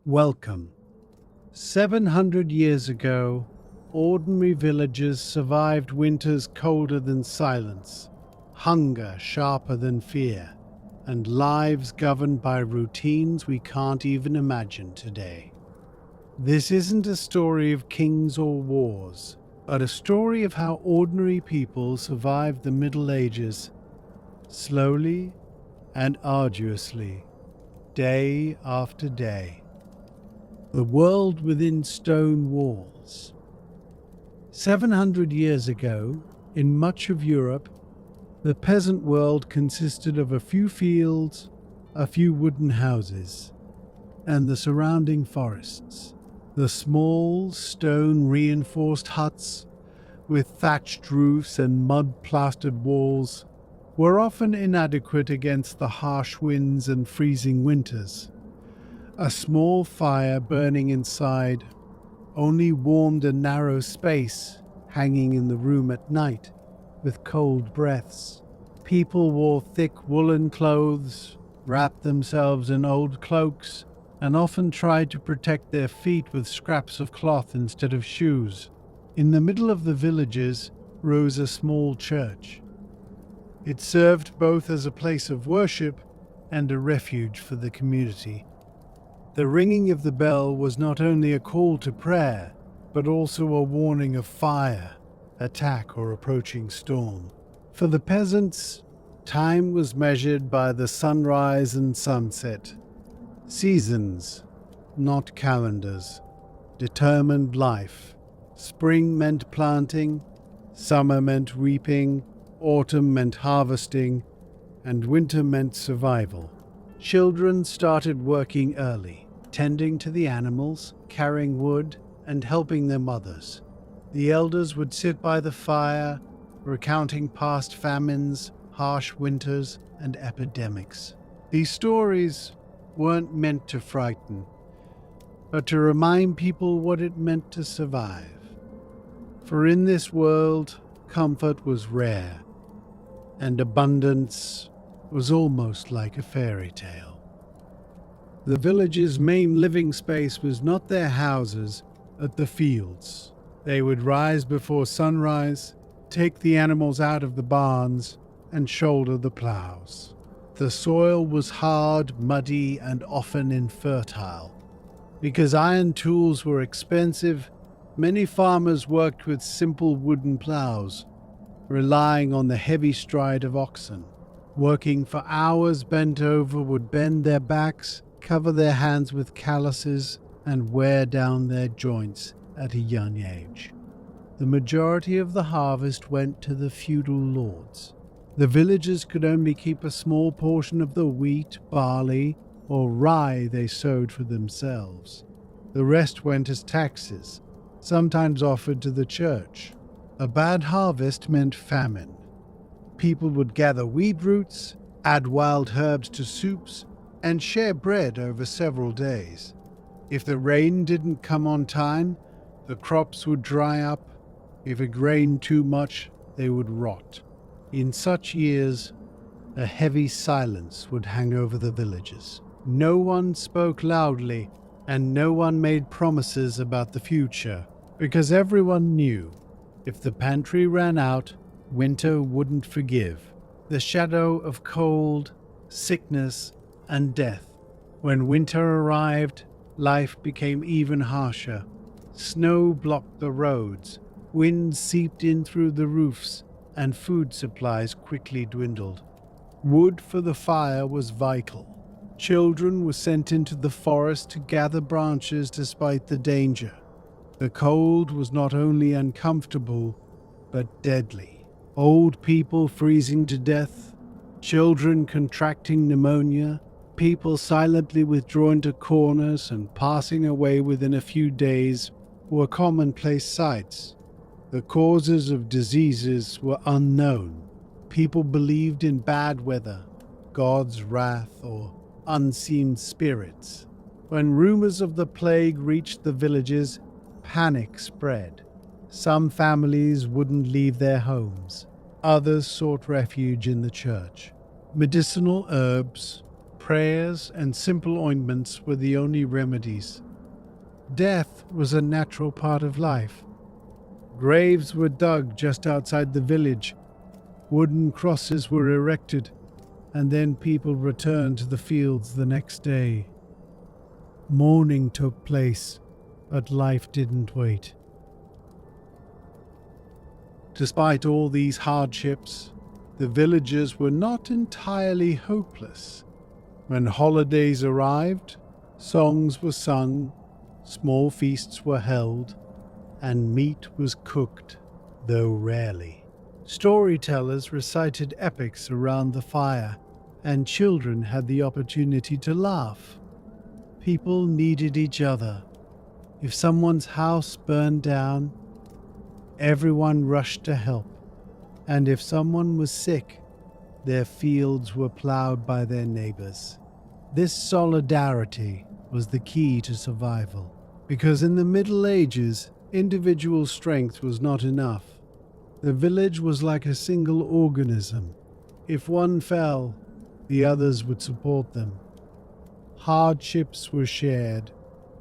Welcome. 700 years ago, ordinary villagers survived winters colder than silence, hunger sharper than fear, and lives governed by routines we can't even imagine today. This isn't a story of kings or wars, but a story of how ordinary people survived the Middle Ages, slowly and arduously, day after day. The world within stone walls. 700 years ago, in much of Europe, the peasant world consisted of a few fields, a few wooden houses, and the surrounding forests. The small, stone-reinforced huts, with thatched roofs and mud-plastered walls, were often inadequate against the harsh winds and freezing winters. A small fire burning inside only warmed a narrow space hanging in the room at night with cold breaths. People wore thick woolen clothes, wrapped themselves in old cloaks, and often tried to protect their feet with scraps of cloth instead of shoes. In the middle of the villages rose a small church. It served both as a place of worship and a refuge for the community. The ringing of the bell was not only a call to prayer, but also a warning of fire, attack, or approaching storm. For the peasants, time was measured by the sunrise and sunset. Seasons, not calendars, determined life. Spring meant planting, summer meant reaping, autumn meant harvesting, and winter meant survival. Children started working early, tending to the animals, carrying wood, and helping their mothers. The elders would sit by the fire, recounting past famines, harsh winters, and epidemics. These stories weren't meant to frighten, but to remind people what it meant to survive. For in this world, comfort was rare, and abundance was almost like a fairy tale. The village's main living space was not their houses, but the fields. They would rise before sunrise, take the animals out of the barns, and shoulder the plows. The soil was hard, muddy, and often infertile. Because iron tools were expensive, many farmers worked with simple wooden plows, relying on the heavy stride of oxen. Working for hours bent over would bend their backs, cover their hands with calluses, and wear down their joints at a young age. The majority of the harvest went to the feudal lords. The villagers could only keep a small portion of the wheat, barley, or rye they sowed for themselves. The rest went as taxes, sometimes offered to the church. A bad harvest meant famine. People would gather weed roots, add wild herbs to soups, and share bread over several days. If the rain didn't come on time, the crops would dry up. If it rained too much, they would rot. In such years, a heavy silence would hang over the villages. No one spoke loudly, and no one made promises about the future, because everyone knew if the pantry ran out, winter wouldn't forgive. The shadow of cold, sickness, and death. When winter arrived, life became even harsher. Snow blocked the roads, wind seeped in through the roofs, and food supplies quickly dwindled. Wood for the fire was vital. Children were sent into the forest to gather branches despite the danger. The cold was not only uncomfortable, but deadly. Old people freezing to death, children contracting pneumonia, people silently withdrawn to corners and passing away within a few days were commonplace sights. The causes of diseases were unknown. People believed in bad weather, God's wrath, or unseen spirits. When rumors of the plague reached the villages, panic spread. Some families wouldn't leave their homes. Others sought refuge in the church. Medicinal herbs, Prayers and simple ointments were the only remedies. Death was a natural part of life. Graves were dug just outside the village, wooden crosses were erected, and then people returned to the fields the next day. Mourning took place, but life didn't wait. Despite all these hardships, the villagers were not entirely hopeless. When holidays arrived, songs were sung, small feasts were held, and meat was cooked, though rarely. Storytellers recited epics around the fire, and children had the opportunity to laugh. People needed each other. If someone's house burned down, everyone rushed to help. And if someone was sick, their fields were plowed by their neighbors. This solidarity was the key to survival, because in the Middle Ages, individual strength was not enough. The village was like a single organism. If one fell, the others would support them. Hardships were shared,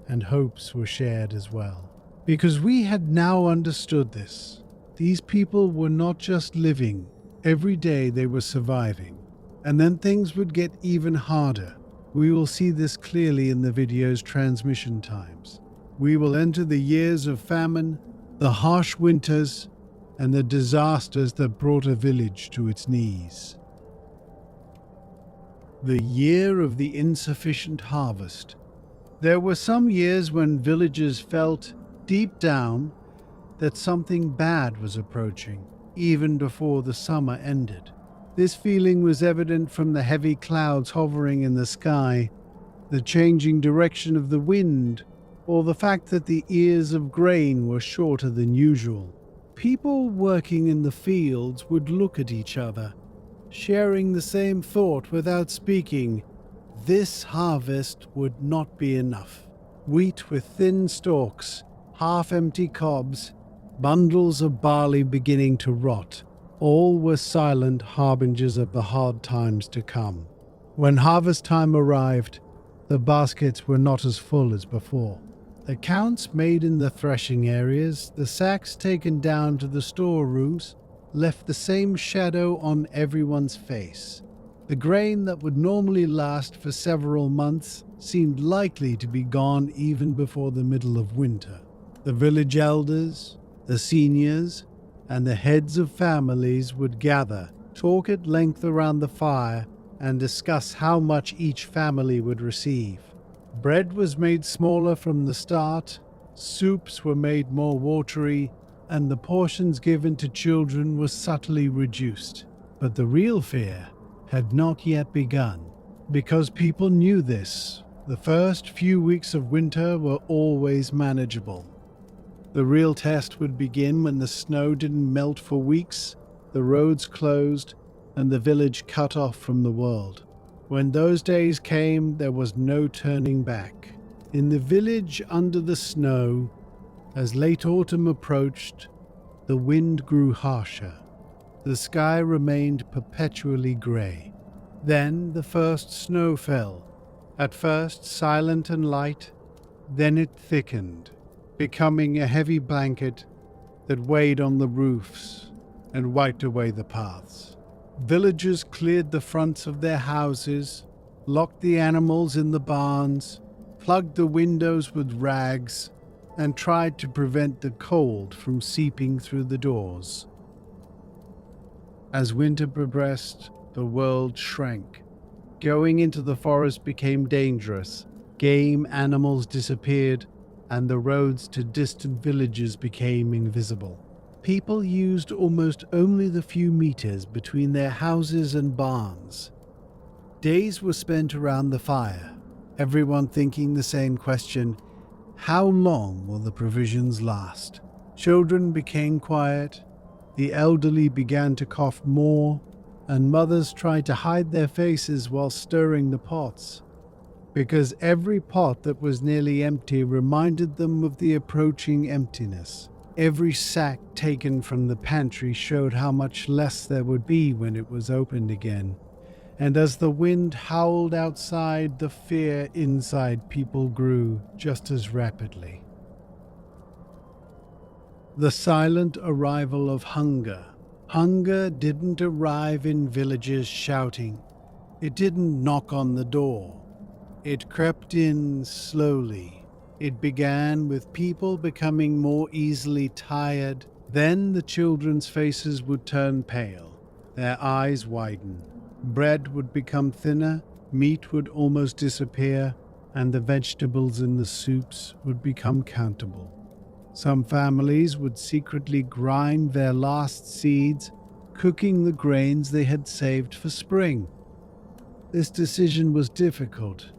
and hopes were shared as well. Because we had now understood this. These people were not just living, every day they were surviving. And then things would get even harder. We will see this clearly in the video's transmission times. We will enter the years of famine, the harsh winters, and the disasters that brought a village to its knees. The year of the insufficient harvest. There were some years when villagers felt, deep down, that something bad was approaching, even before the summer ended. This feeling was evident from the heavy clouds hovering in the sky, the changing direction of the wind, or the fact that the ears of grain were shorter than usual. People working in the fields would look at each other, sharing the same thought without speaking. This harvest would not be enough. Wheat with thin stalks, half-empty cobs, bundles of barley beginning to rot. All were silent harbingers of the hard times to come. When harvest time arrived, the baskets were not as full as before. The counts made in the threshing areas, the sacks taken down to the storerooms, left the same shadow on everyone's face. The grain that would normally last for several months seemed likely to be gone even before the middle of winter. The village elders, the seniors, and the heads of families would gather, talk at length around the fire, and discuss how much each family would receive. Bread was made smaller from the start, soups were made more watery, and the portions given to children were subtly reduced. But the real fear had not yet begun. Because people knew this, the first few weeks of winter were always manageable. The real test would begin when the snow didn't melt for weeks, the roads closed, and the village cut off from the world. When those days came, there was no turning back. In the village under the snow, as late autumn approached, the wind grew harsher. The sky remained perpetually grey. Then the first snow fell, at first silent and light, then it thickened, becoming a heavy blanket that weighed on the roofs and wiped away the paths. Villagers cleared the fronts of their houses, locked the animals in the barns, plugged the windows with rags, and tried to prevent the cold from seeping through the doors. As winter progressed, the world shrank. Going into the forest became dangerous. Game animals disappeared, and the roads to distant villages became invisible. People used almost only the few meters between their houses and barns. Days were spent around the fire, everyone thinking the same question: how long will the provisions last? Children became quiet, the elderly began to cough more, and mothers tried to hide their faces while stirring the pots, because every pot that was nearly empty reminded them of the approaching emptiness. Every sack taken from the pantry showed how much less there would be when it was opened again, And as the wind howled outside, the fear inside people grew just as rapidly. The silent arrival of hunger. Hunger didn't arrive in villages shouting. It didn't knock on the door. It crept in slowly. It began with people becoming more easily tired. Then the children's faces would turn pale, their eyes widen. Bread would become thinner, meat would almost disappear, and the vegetables in the soups would become countable. Some families would secretly grind their last seeds, cooking the grains they had saved for spring. This decision was difficult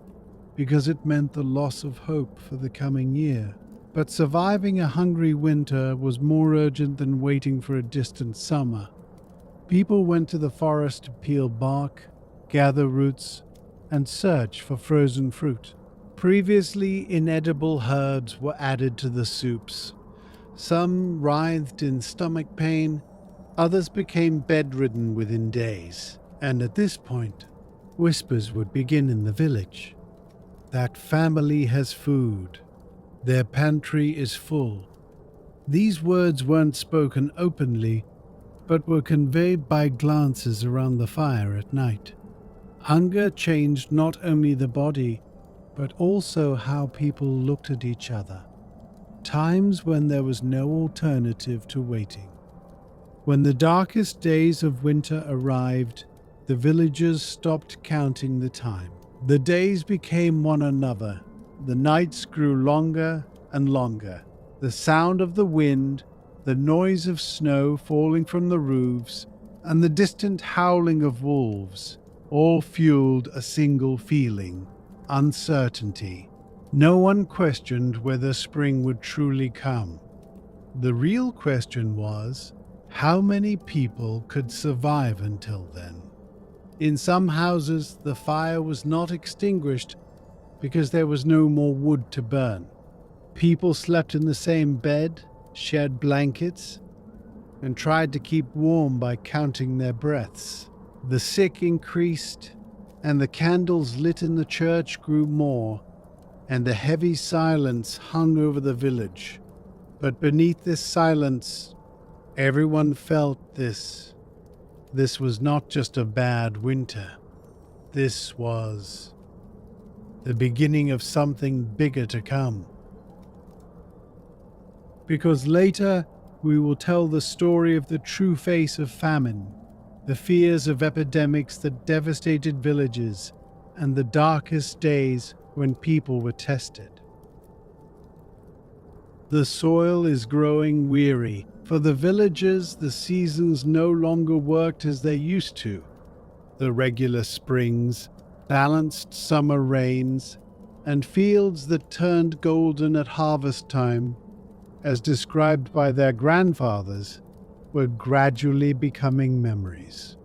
because it meant the loss of hope for the coming year. But surviving a hungry winter was more urgent than waiting for a distant summer. People went to the forest to peel bark, gather roots, and search for frozen fruit. Previously inedible herbs were added to the soups. Some writhed in stomach pain, others became bedridden within days. And at this point, whispers would begin in the village. That family has food. Their pantry is full. These words weren't spoken openly, but were conveyed by glances around the fire at night. Hunger changed not only the body, but also how people looked at each other. Times when there was no alternative to waiting. When the darkest days of winter arrived, the villagers stopped counting the time. The days became one another. The nights grew longer and longer. The sound of the wind, the noise of snow falling from the roofs, and the distant howling of wolves all fueled a single feeling: uncertainty. No one questioned whether spring would truly come. The real question was, how many people could survive until then? In some houses, the fire was not extinguished because there was no more wood to burn. People slept in the same bed, shared blankets, and tried to keep warm by counting their breaths. The sick increased, and the candles lit in the church grew more, and a heavy silence hung over the village. But beneath this silence, everyone felt this. This was not just a bad winter. This was the beginning of something bigger to come. Because later, we will tell the story of the true face of famine, the fears of epidemics that devastated villages, and the darkest days when people were tested. The soil is growing weary. For the villagers, the seasons no longer worked as they used to. The regular springs, balanced summer rains, and fields that turned golden at harvest time, as described by their grandfathers, were gradually becoming memories.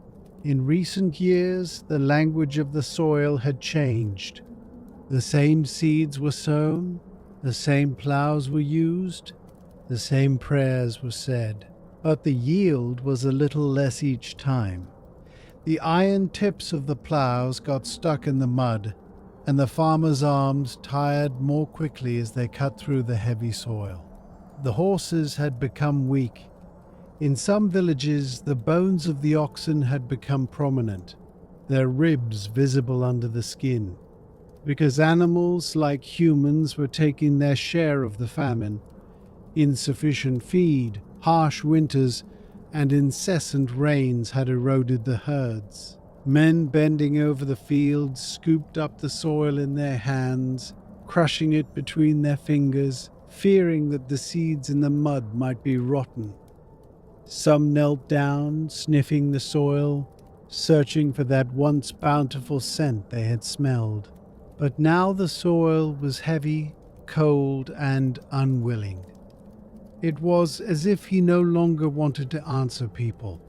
In recent years, the language of the soil had changed. The same seeds were sown, the same plows were used, the same prayers were said, but the yield was a little less each time. The iron tips of the plows got stuck in the mud, and the farmers' arms tired more quickly as they cut through the heavy soil. The horses had become weak. In some villages, the bones of the oxen had become prominent, their ribs visible under the skin, because animals, like humans, were taking their share of the famine. Insufficient feed, harsh winters, and incessant rains had eroded the herds. Men bending over the fields scooped up the soil in their hands, crushing it between their fingers, fearing that the seeds in the mud might be rotten. Some knelt down, sniffing the soil, searching for that once bountiful scent they had smelled. But now the soil was heavy, cold, and unwilling. It was as if he no longer wanted to answer people.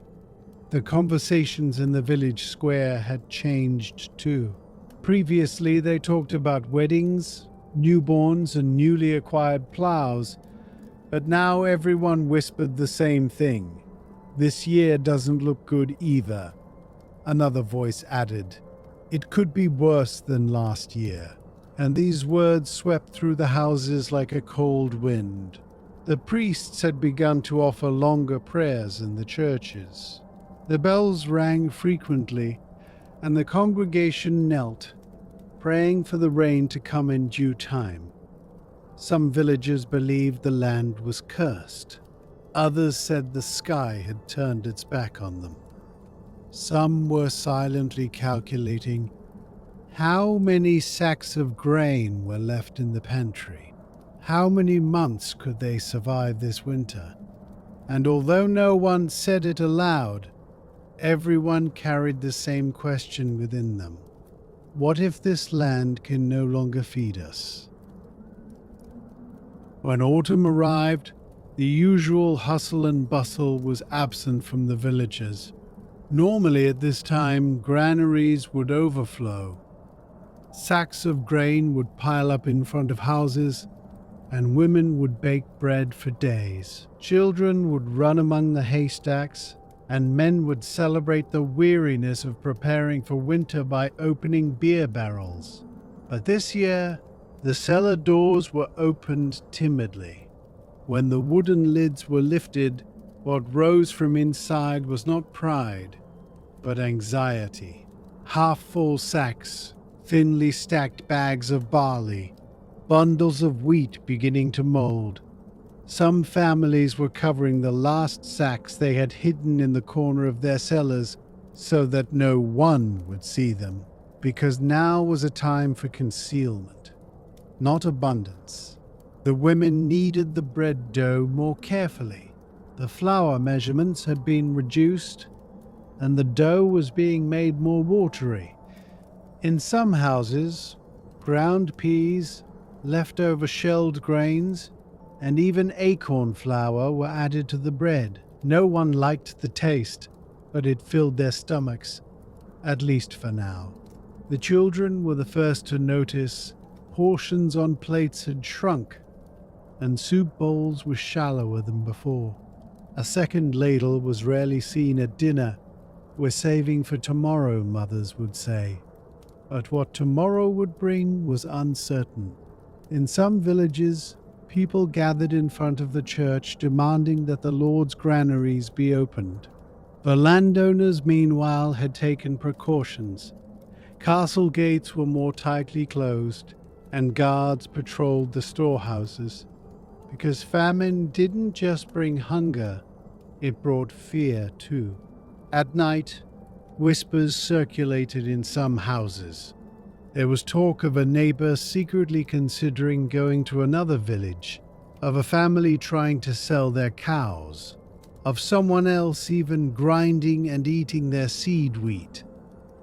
The conversations in the village square had changed too. Previously, they talked about weddings, newborns, and newly acquired plows, but now everyone whispered the same thing. This year doesn't look good either. Another voice added, "It could be worse than last year." And these words swept through the houses like a cold wind. The priests had begun to offer longer prayers in the churches. The bells rang frequently, and the congregation knelt, praying for the rain to come in due time. Some villagers believed the land was cursed. Others said the sky had turned its back on them. Some were silently calculating how many sacks of grain were left in the pantry. How many months could they survive this winter? And although no one said it aloud, everyone carried the same question within them. What if this land can no longer feed us? When autumn arrived, the usual hustle and bustle was absent from the villagers. Normally at this time, granaries would overflow. Sacks of grain would pile up in front of houses, and women would bake bread for days. Children would run among the haystacks, and men would celebrate the weariness of preparing for winter by opening beer barrels. But this year, the cellar doors were opened timidly. When the wooden lids were lifted, what rose from inside was not pride, but anxiety. Half-full sacks, thinly stacked bags of barley, bundles of wheat beginning to mold. Some families were covering the last sacks they had hidden in the corner of their cellars so that no one would see them, because now was a time for concealment, not abundance. The women kneaded the bread dough more carefully. The flour measurements had been reduced, and the dough was being made more watery. In some houses, ground peas, leftover shelled grains, and even acorn flour were added to the bread. No one liked the taste, but it filled their stomachs, at least for now. The children were the first to notice portions on plates had shrunk, and soup bowls were shallower than before. A second ladle was rarely seen at dinner. "We're saving for tomorrow," mothers would say. But what tomorrow would bring was uncertain. In some villages, people gathered in front of the church demanding that the Lord's granaries be opened. The landowners, meanwhile, had taken precautions. Castle gates were more tightly closed, and guards patrolled the storehouses. Because famine didn't just bring hunger, it brought fear too. At night, whispers circulated in some houses. There was talk of a neighbor secretly considering going to another village, of a family trying to sell their cows, of someone else even grinding and eating their seed wheat.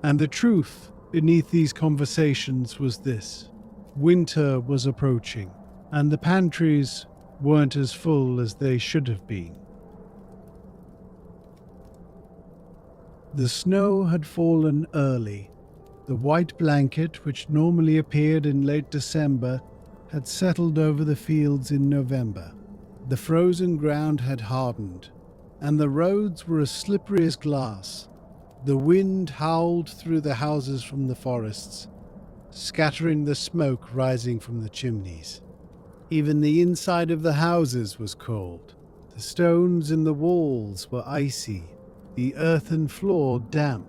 And the truth beneath these conversations was this: winter was approaching, and the pantries weren't as full as they should have been. The snow had fallen early. The white blanket, which normally appeared in late December, had settled over the fields in November. The frozen ground had hardened, and the roads were as slippery as glass. The wind howled through the houses from the forests, scattering the smoke rising from the chimneys. Even the inside of the houses was cold. The stones in the walls were icy, the earthen floor damp.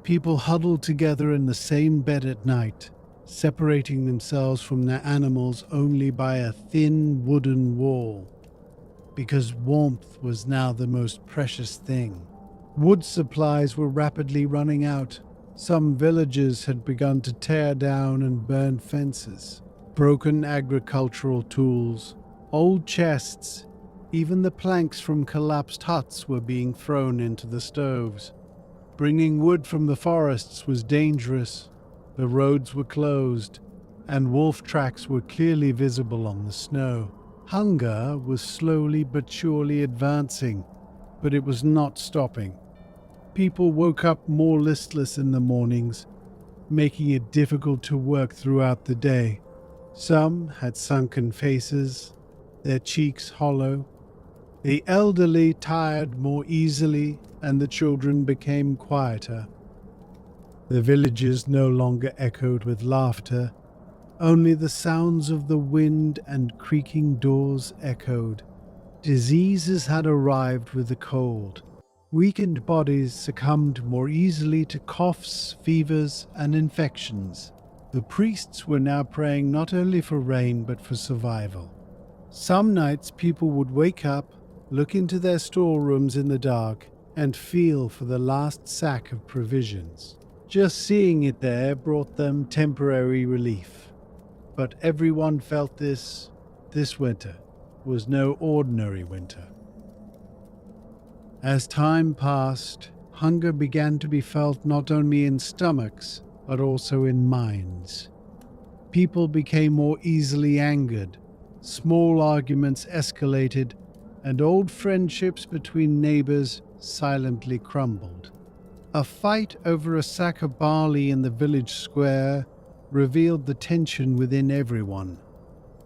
People huddled together in the same bed at night, separating themselves from their animals only by a thin wooden wall, because warmth was now the most precious thing. Wood supplies were rapidly running out. Some villages had begun to tear down and burn fences. Broken agricultural tools, old chests, even the planks from collapsed huts were being thrown into the stoves. Bringing wood from the forests was dangerous. The roads were closed, and wolf tracks were clearly visible on the snow. Hunger was slowly but surely advancing, but it was not stopping. People woke up more listless in the mornings, making it difficult to work throughout the day. Some had sunken faces, their cheeks hollow. The elderly tired more easily, and the children became quieter. The villages no longer echoed with laughter, only the sounds of the wind and creaking doors echoed. Diseases had arrived with the cold. Weakened bodies succumbed more easily to coughs, fevers, and infections. The priests were now praying not only for rain but for survival. Some nights people would wake up, look into their storerooms in the dark, and feel for the last sack of provisions. Just seeing it there brought them temporary relief. But everyone felt this winter was no ordinary winter. As time passed, hunger began to be felt not only in stomachs, but also in minds. People became more easily angered, small arguments escalated, and old friendships between neighbors silently crumbled. A fight over a sack of barley in the village square revealed the tension within everyone.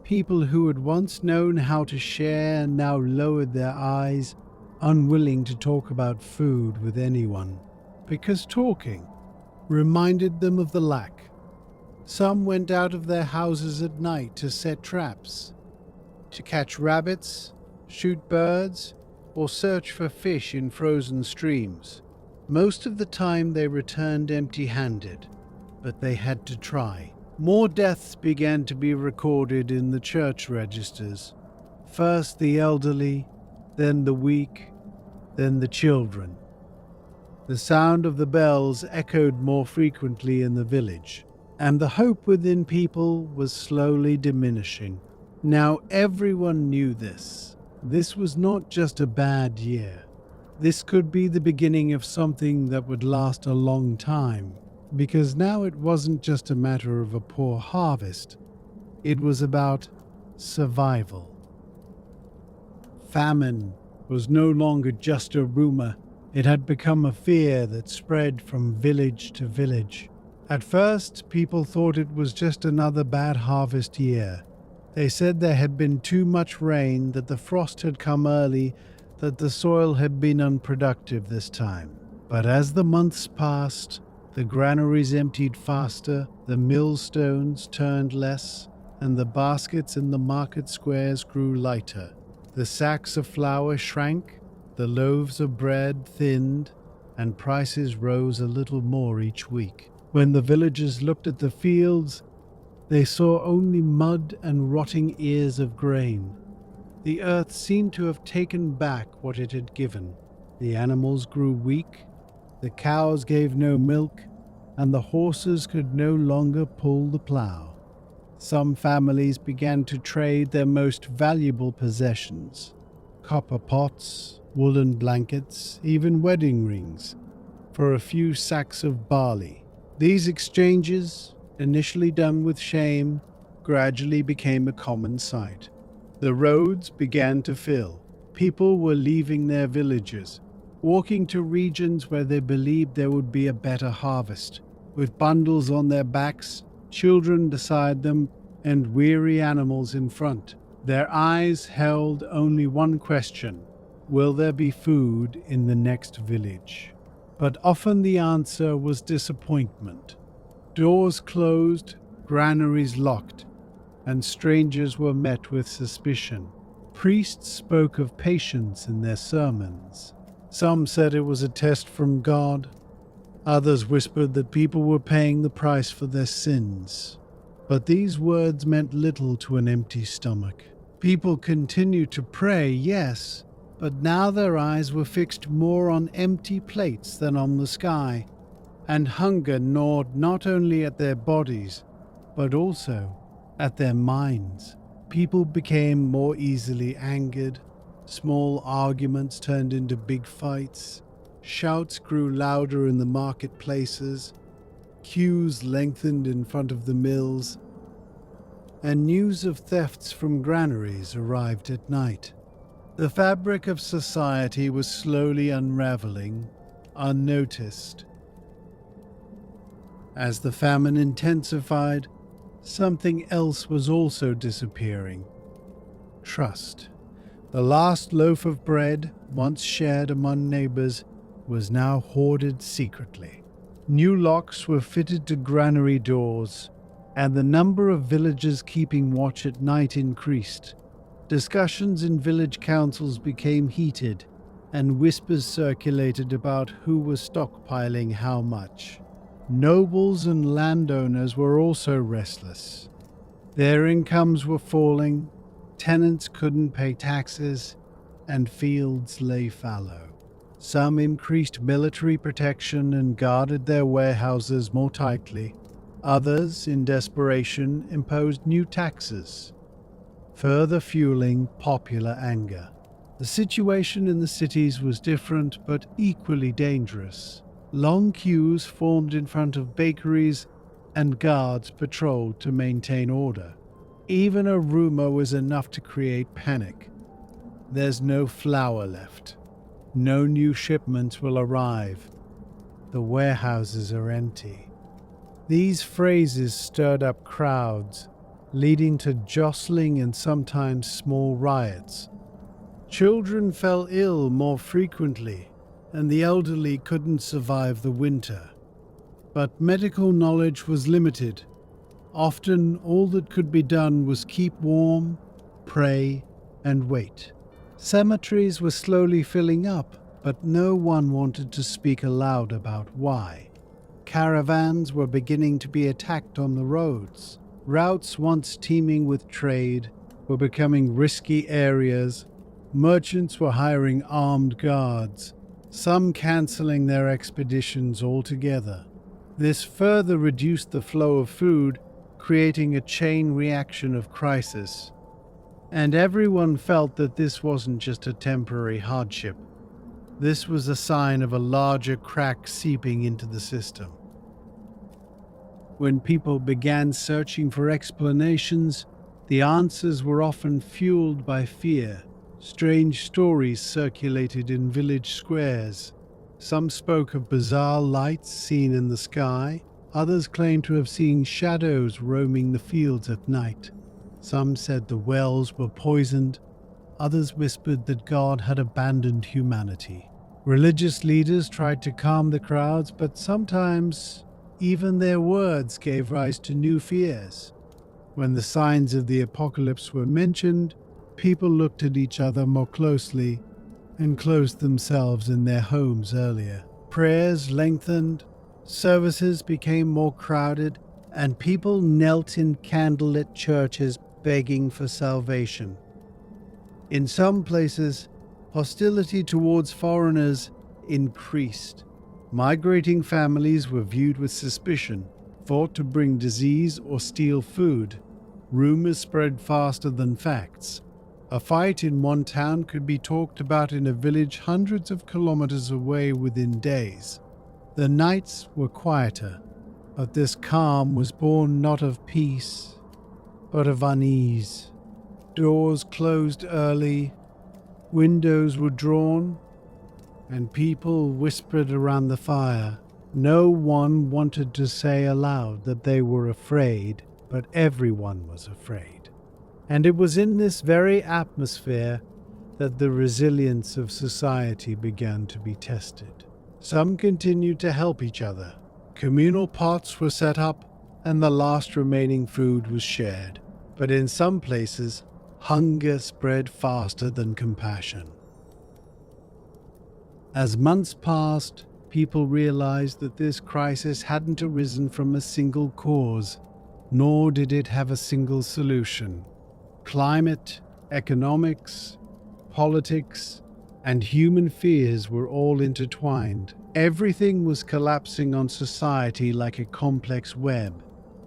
People who had once known how to share now lowered their eyes, unwilling to talk about food with anyone, because talking reminded them of the lack. Some went out of their houses at night to set traps, to catch rabbits, shoot birds, or search for fish in frozen streams. Most of the time they returned empty-handed, but they had to try. More deaths began to be recorded in the church registers. First the elderly, then the weak, then the children. The sound of the bells echoed more frequently in the village, and the hope within people was slowly diminishing. Now everyone knew this. This was not just a bad year. This could be the beginning of something that would last a long time, because now it wasn't just a matter of a poor harvest. It was about survival. Famine was no longer just a rumor. It had become a fear that spread from village to village. At first, people thought it was just another bad harvest year. They said there had been too much rain, that the frost had come early, that the soil had been unproductive this time. But as the months passed, the granaries emptied faster, the millstones turned less, and the baskets in the market squares grew lighter. The sacks of flour shrank, the loaves of bread thinned, and prices rose a little more each week. When the villagers looked at the fields, they saw only mud and rotting ears of grain. The earth seemed to have taken back what it had given. The animals grew weak, the cows gave no milk, and the horses could no longer pull the plow. Some families began to trade their most valuable possessions, copper pots, woolen blankets, even wedding rings, for a few sacks of barley. These exchanges, initially done with shame, gradually became a common sight. The roads began to fill. People were leaving their villages, walking to regions where they believed there would be a better harvest. With bundles on their backs, children beside them, and weary animals in front. Their eyes held only one question: will there be food in the next village? But often the answer was disappointment. Doors closed, granaries locked, and strangers were met with suspicion. Priests spoke of patience in their sermons. Some said it was a test from God. Others whispered that people were paying the price for their sins. But these words meant little to an empty stomach. People continued to pray, yes, but now their eyes were fixed more on empty plates than on the sky, and hunger gnawed not only at their bodies, but also at their minds. People became more easily angered. Small arguments turned into big fights. Shouts grew louder in the marketplaces. Queues lengthened in front of the mills. And news of thefts from granaries arrived at night. The fabric of society was slowly unraveling, unnoticed. As the famine intensified, something else was also disappearing. Trust. The last loaf of bread, once shared among neighbors, was now hoarded secretly. New locks were fitted to granary doors, and the number of villagers keeping watch at night increased. Discussions in village councils became heated, and whispers circulated about who was stockpiling how much. Nobles and landowners were also restless. Their incomes were falling, tenants couldn't pay taxes, and fields lay fallow. Some increased military protection and guarded their warehouses more tightly. Others, in desperation, imposed new taxes, further fueling popular anger. The situation in the cities was different but equally dangerous. Long queues formed in front of bakeries, and guards patrolled to maintain order. Even a rumor was enough to create panic. There's no flour left. No new shipments will arrive. The warehouses are empty. These phrases stirred up crowds, leading to jostling and sometimes small riots. Children fell ill more frequently, and the elderly couldn't survive the winter. But medical knowledge was limited. Often all that could be done was keep warm, pray, and wait. Cemeteries were slowly filling up, but no one wanted to speak aloud about why. Caravans were beginning to be attacked on the roads. Routes once teeming with trade were becoming risky areas. Merchants were hiring armed guards, some cancelling their expeditions altogether. This further reduced the flow of food, creating a chain reaction of crisis. And everyone felt that this wasn't just a temporary hardship. This was a sign of a larger crack seeping into the system. When people began searching for explanations, the answers were often fueled by fear. Strange stories circulated in village squares. Some spoke of bizarre lights seen in the sky. Others claimed to have seen shadows roaming the fields at night. Some said the wells were poisoned. Others whispered that God had abandoned humanity. Religious leaders tried to calm the crowds, but sometimes even their words gave rise to new fears. When the signs of the apocalypse were mentioned, people looked at each other more closely and closed themselves in their homes earlier. Prayers lengthened, services became more crowded, and people knelt in candlelit churches begging for salvation. In some places, hostility towards foreigners increased. Migrating families were viewed with suspicion, thought to bring disease or steal food. Rumors spread faster than facts. A fight in one town could be talked about in a village hundreds of kilometers away within days. The nights were quieter, but this calm was born not of peace, but of unease. Doors closed early, windows were drawn, and people whispered around the fire. No one wanted to say aloud that they were afraid, but everyone was afraid. And it was in this very atmosphere that the resilience of society began to be tested. Some continued to help each other. Communal pots were set up, and the last remaining food was shared. But in some places, hunger spread faster than compassion. As months passed, people realized that this crisis hadn't arisen from a single cause, nor did it have a single solution. Climate, economics, politics, and human fears were all intertwined. Everything was collapsing on society like a complex web.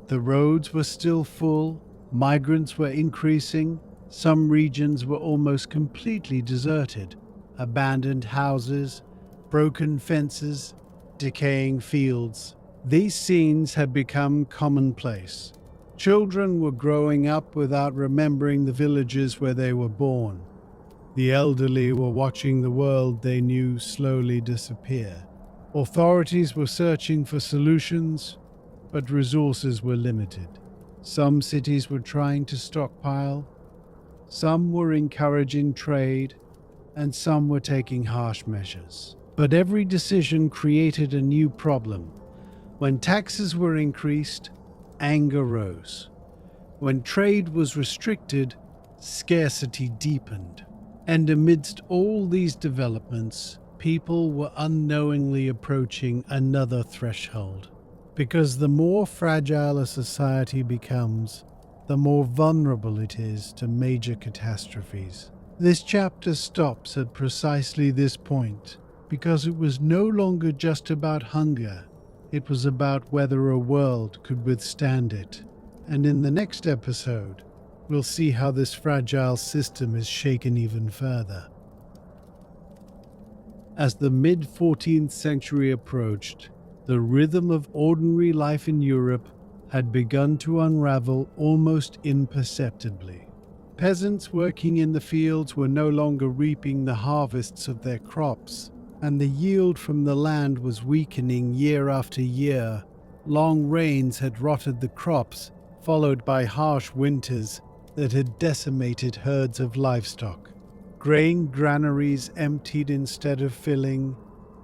The roads were still full, migrants were increasing, some regions were almost completely deserted. Abandoned houses, broken fences, decaying fields. These scenes had become commonplace. Children were growing up without remembering the villages where they were born. The elderly were watching the world they knew slowly disappear. Authorities were searching for solutions, but resources were limited. Some cities were trying to stockpile, some were encouraging trade, and some were taking harsh measures. But every decision created a new problem. When taxes were increased, anger rose. When trade was restricted, scarcity deepened. And amidst all these developments, people were unknowingly approaching another threshold. Because the more fragile a society becomes, the more vulnerable it is to major catastrophes. This chapter stops at precisely this point, because it was no longer just about hunger, it was about whether a world could withstand it. And in the next episode, we'll see how this fragile system is shaken even further. As the mid-14th century approached, the rhythm of ordinary life in Europe had begun to unravel almost imperceptibly. Peasants working in the fields were no longer reaping the harvests of their crops, and the yield from the land was weakening year after year. Long rains had rotted the crops, followed by harsh winters that had decimated herds of livestock. Grain granaries emptied instead of filling,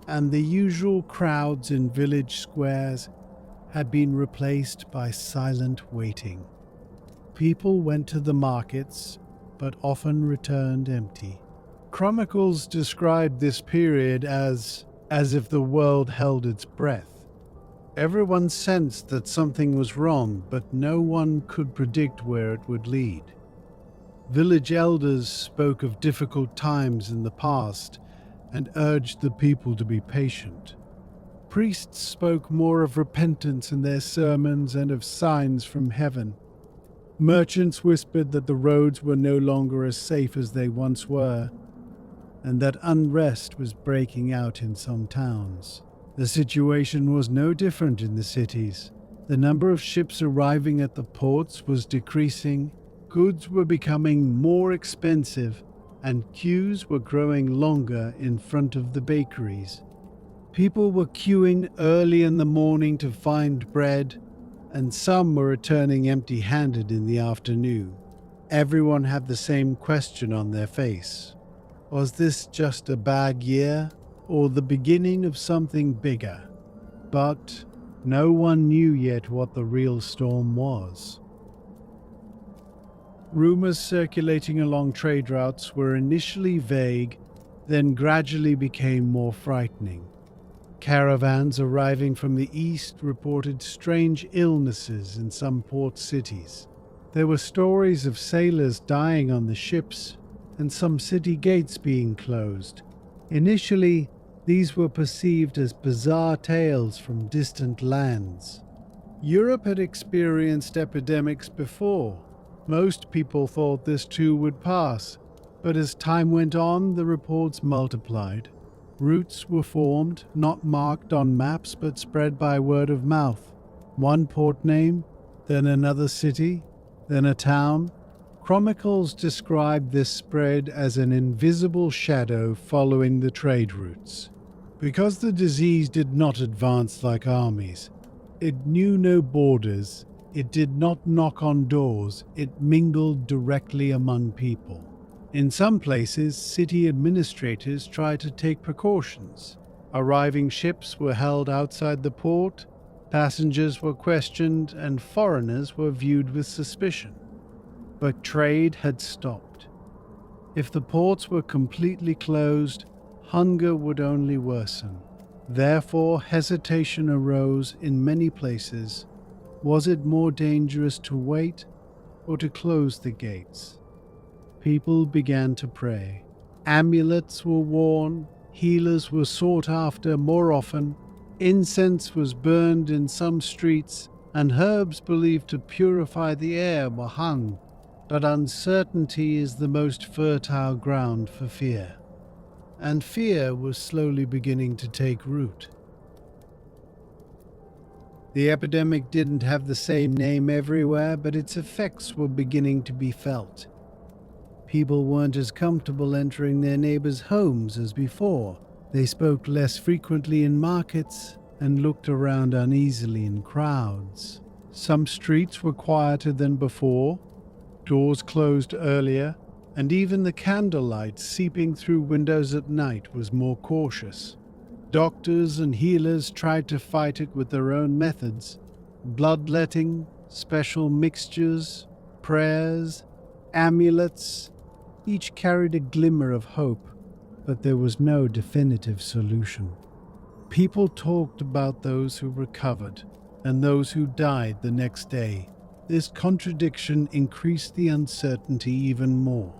and the usual crowds in village squares had been replaced by silent waiting. People went to the markets, but often returned empty. Chronicles described this period as if the world held its breath. Everyone sensed that something was wrong, but no one could predict where it would lead. Village elders spoke of difficult times in the past and urged the people to be patient. Priests spoke more of repentance in their sermons and of signs from heaven. Merchants whispered that the roads were no longer as safe as they once were, and that unrest was breaking out in some towns. The situation was no different in the cities. The number of ships arriving at the ports was decreasing, goods were becoming more expensive, and queues were growing longer in front of the bakeries. People were queuing early in the morning to find bread, and some were returning empty-handed in the afternoon. Everyone had the same question on their face. Was this just a bad year, or the beginning of something bigger? But no one knew yet what the real storm was. Rumors circulating along trade routes were initially vague, then gradually became more frightening. Caravans arriving from the east reported strange illnesses in some port cities. There were stories of sailors dying on the ships and some city gates being closed. Initially, these were perceived as bizarre tales from distant lands. Europe had experienced epidemics before. Most people thought this too would pass, but as time went on, the reports multiplied. Routes were formed, not marked on maps but spread by word of mouth. One port name, then another city, then a town. Chronicles described this spread as an invisible shadow following the trade routes. Because the disease did not advance like armies, it knew no borders, it did not knock on doors, it mingled directly among people. In some places, city administrators tried to take precautions. Arriving ships were held outside the port, passengers were questioned, and foreigners were viewed with suspicion. But trade had stopped. If the ports were completely closed, hunger would only worsen. Therefore, hesitation arose in many places. Was it more dangerous to wait or to close the gates? People began to pray. Amulets were worn, healers were sought after more often, incense was burned in some streets, and herbs believed to purify the air were hung. But uncertainty is the most fertile ground for fear. And fear was slowly beginning to take root. The epidemic didn't have the same name everywhere, but its effects were beginning to be felt. People weren't as comfortable entering their neighbors' homes as before. They spoke less frequently in markets and looked around uneasily in crowds. Some streets were quieter than before, doors closed earlier, and even the candlelight seeping through windows at night was more cautious. Doctors and healers tried to fight it with their own methods: bloodletting, special mixtures, prayers, amulets. Each carried a glimmer of hope, but there was no definitive solution. People talked about those who recovered and those who died the next day. This contradiction increased the uncertainty even more,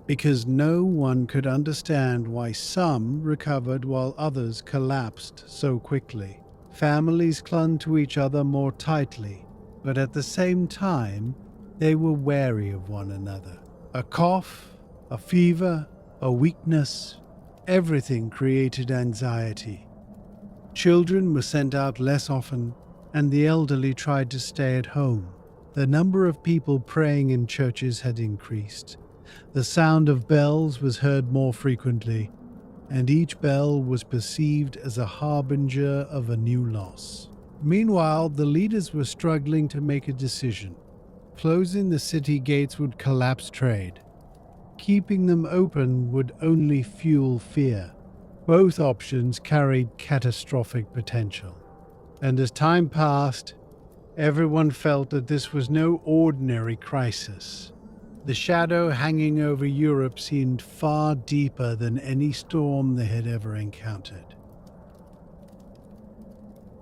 because no one could understand why some recovered while others collapsed so quickly. Families clung to each other more tightly, but at the same time, they were wary of one another. A cough, a fever, a weakness, everything created anxiety. Children were sent out less often, and the elderly tried to stay at home. The number of people praying in churches had increased. The sound of bells was heard more frequently, and each bell was perceived as a harbinger of a new loss. Meanwhile, the leaders were struggling to make a decision. Closing the city gates would collapse trade. Keeping them open would only fuel fear. Both options carried catastrophic potential. And as time passed, everyone felt that this was no ordinary crisis. The shadow hanging over Europe seemed far deeper than any storm they had ever encountered.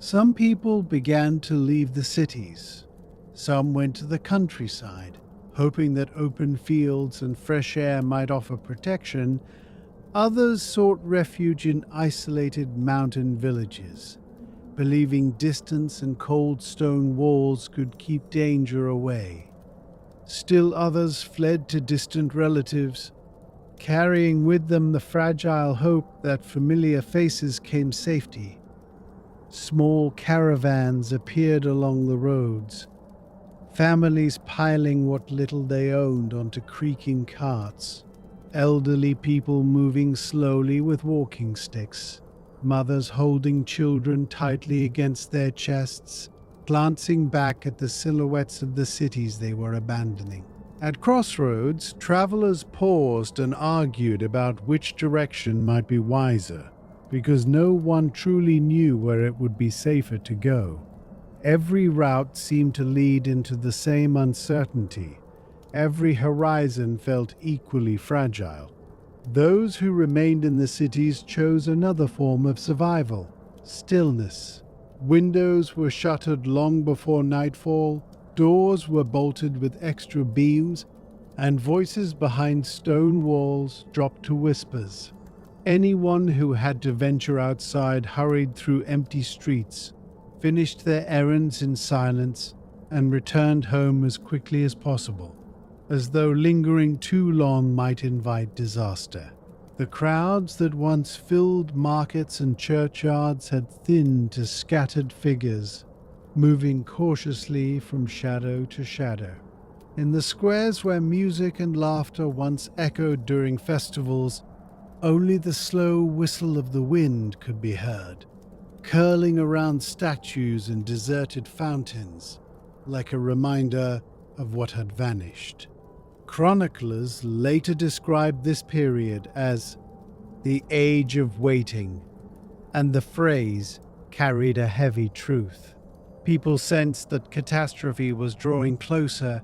Some people began to leave the cities. Some went to the countryside, hoping that open fields and fresh air might offer protection. Others sought refuge in isolated mountain villages, believing distance and cold stone walls could keep danger away. Still others fled to distant relatives, carrying with them the fragile hope that familiar faces came safety. Small caravans appeared along the roads, families piling what little they owned onto creaking carts, elderly people moving slowly with walking sticks, mothers holding children tightly against their chests, glancing back at the silhouettes of the cities they were abandoning. At crossroads, travelers paused and argued about which direction might be wiser, because no one truly knew where it would be safer to go. Every route seemed to lead into the same uncertainty. Every horizon felt equally fragile. Those who remained in the cities chose another form of survival: stillness. Windows were shuttered long before nightfall, doors were bolted with extra beams, and voices behind stone walls dropped to whispers. Anyone who had to venture outside hurried through empty streets, finished their errands in silence, and returned home as quickly as possible, as though lingering too long might invite disaster. The crowds that once filled markets and churchyards had thinned to scattered figures, moving cautiously from shadow to shadow. In the squares where music and laughter once echoed during festivals, only the slow whistle of the wind could be heard, curling around statues and deserted fountains, like a reminder of what had vanished. Chroniclers later described this period as the Age of Waiting, and the phrase carried a heavy truth. People sensed that catastrophe was drawing closer,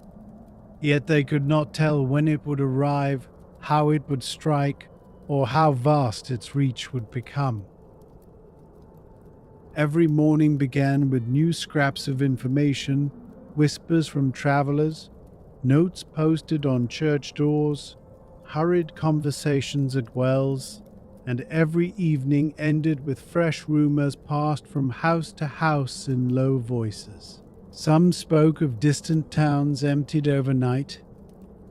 yet they could not tell when it would arrive, how it would strike, or how vast its reach would become. Every morning began with new scraps of information, whispers from travelers, notes posted on church doors, hurried conversations at wells, and every evening ended with fresh rumors passed from house to house in low voices. Some spoke of distant towns emptied overnight.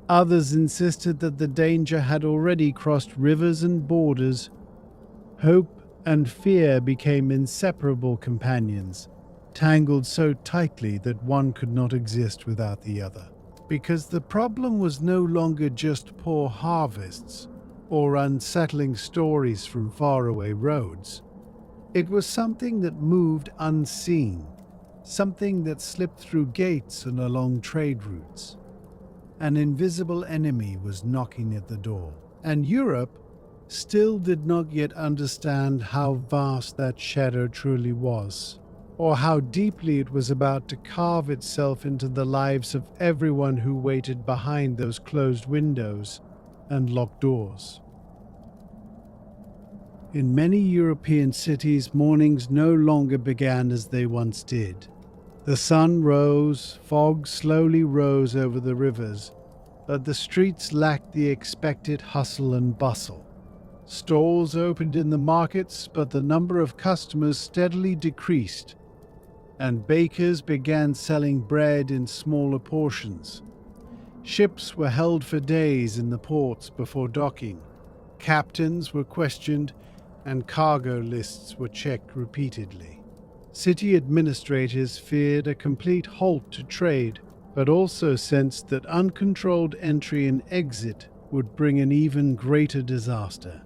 Others insisted that the danger had already crossed rivers and borders. Hope and fear became inseparable companions, tangled so tightly that one could not exist without the other. Because the problem was no longer just poor harvests or unsettling stories from faraway roads. It was something that moved unseen, something that slipped through gates and along trade routes. An invisible enemy was knocking at the door, and Europe, still did not yet understand how vast that shadow truly was, or how deeply it was about to carve itself into the lives of everyone who waited behind those closed windows and locked doors. In many European cities, mornings no longer began as they once did. The sun rose, fog slowly rose over the rivers, but the streets lacked the expected hustle and bustle. Stalls opened in the markets, but the number of customers steadily decreased, and bakers began selling bread in smaller portions. Ships were held for days in the ports before docking. Captains were questioned, and cargo lists were checked repeatedly. City administrators feared a complete halt to trade, but also sensed that uncontrolled entry and exit would bring an even greater disaster.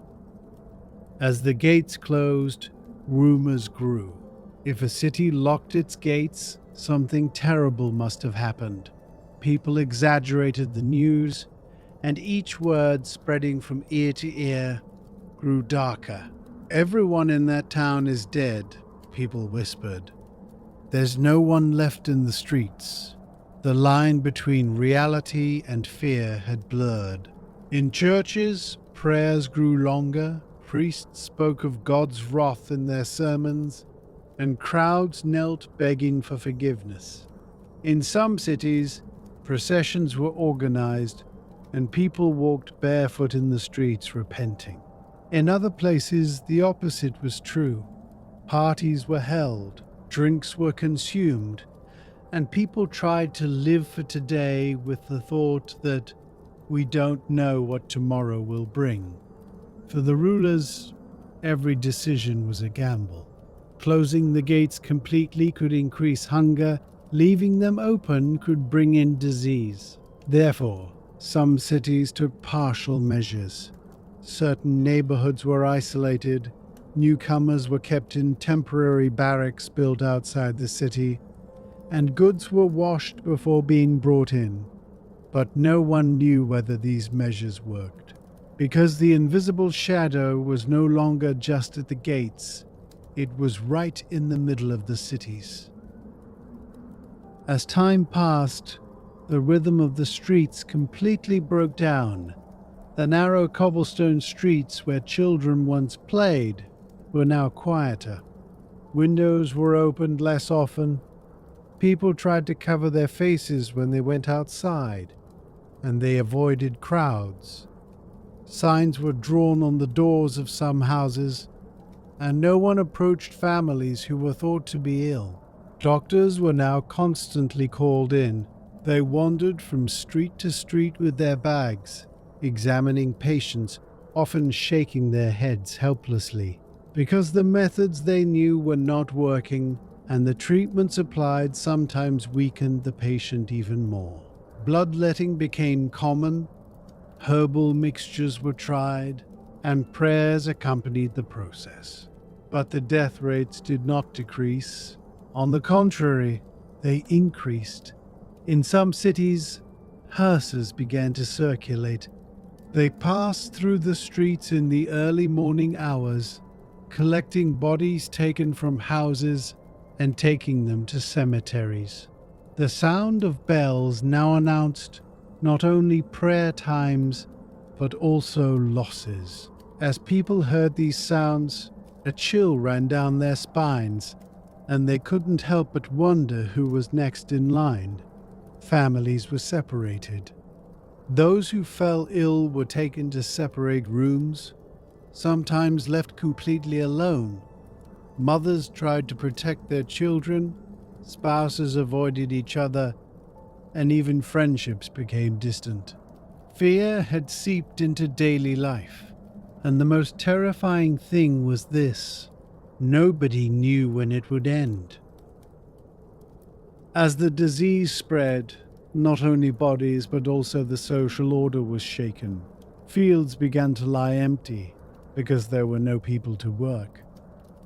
As the gates closed, rumors grew. If a city locked its gates, something terrible must have happened. People exaggerated the news, and each word spreading from ear to ear grew darker. "Everyone in that town is dead," people whispered. "There's no one left in the streets." The line between reality and fear had blurred. In churches, prayers grew longer, priests spoke of God's wrath in their sermons, and crowds knelt begging for forgiveness. In some cities, processions were organized, and people walked barefoot in the streets repenting. In other places, the opposite was true. Parties were held, drinks were consumed, and people tried to live for today with the thought that we don't know what tomorrow will bring. For the rulers, every decision was a gamble. Closing the gates completely could increase hunger, leaving them open could bring in disease. Therefore, some cities took partial measures. Certain neighborhoods were isolated, newcomers were kept in temporary barracks built outside the city, and goods were washed before being brought in. But no one knew whether these measures worked. Because the invisible shadow was no longer just at the gates, it was right in the middle of the cities. As time passed, the rhythm of the streets completely broke down. The narrow cobblestone streets where children once played were now quieter. Windows were opened less often. People tried to cover their faces when they went outside, and they avoided crowds. Signs were drawn on the doors of some houses, and no one approached families who were thought to be ill. Doctors were now constantly called in. They wandered from street to street with their bags, examining patients, often shaking their heads helplessly, because the methods they knew were not working, and the treatments applied sometimes weakened the patient even more. Bloodletting became common, herbal mixtures were tried, and prayers accompanied the process. But the death rates did not decrease. On the contrary, they increased. In some cities, hearses began to circulate. They passed through the streets in the early morning hours, collecting bodies taken from houses and taking them to cemeteries. The sound of bells now announced not only prayer times, but also losses. As people heard these sounds, a chill ran down their spines, and they couldn't help but wonder who was next in line. Families were separated. Those who fell ill were taken to separate rooms, sometimes left completely alone. Mothers tried to protect their children, spouses avoided each other, and even friendships became distant. Fear had seeped into daily life, and the most terrifying thing was this: nobody knew when it would end. As the disease spread, not only bodies but also the social order was shaken. Fields began to lie empty because there were no people to work.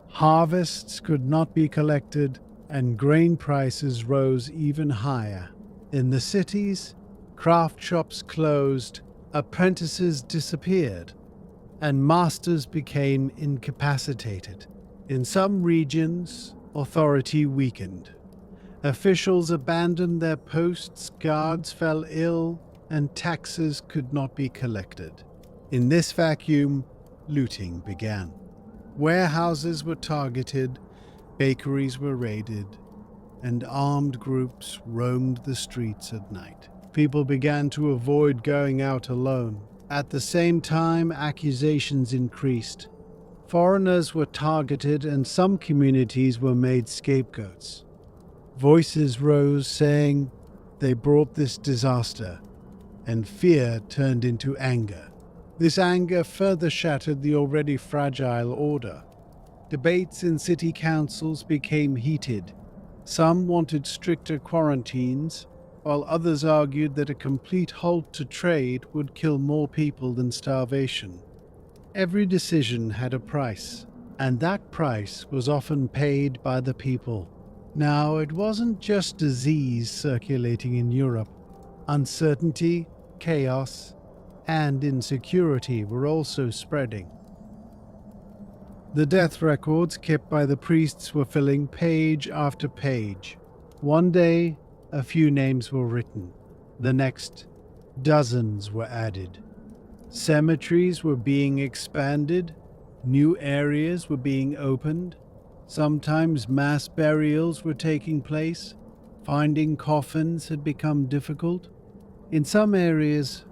Harvests could not be collected, and grain prices rose even higher. In the cities, craft shops closed, apprentices disappeared, and masters became incapacitated. In some regions, authority weakened. Officials abandoned their posts, guards fell ill, and taxes could not be collected. In this vacuum, looting began. Warehouses were targeted, bakeries were raided, and armed groups roamed the streets at night. People began to avoid going out alone. At the same time, accusations increased. Foreigners were targeted, and some communities were made scapegoats. Voices rose saying they brought this disaster, and fear turned into anger. This anger further shattered the already fragile order. Debates in city councils became heated. Some wanted stricter quarantines, while others argued that a complete halt to trade would kill more people than starvation. Every decision had a price, and that price was often paid by the people. Now, it wasn't just disease circulating in Europe. Uncertainty, chaos, and insecurity were also spreading. The death records kept by the priests were filling page after page. One day, a few names were written. The next, dozens were added. Cemeteries were being expanded. New areas were being opened. Sometimes mass burials were taking place. Finding coffins had become difficult. In some areas,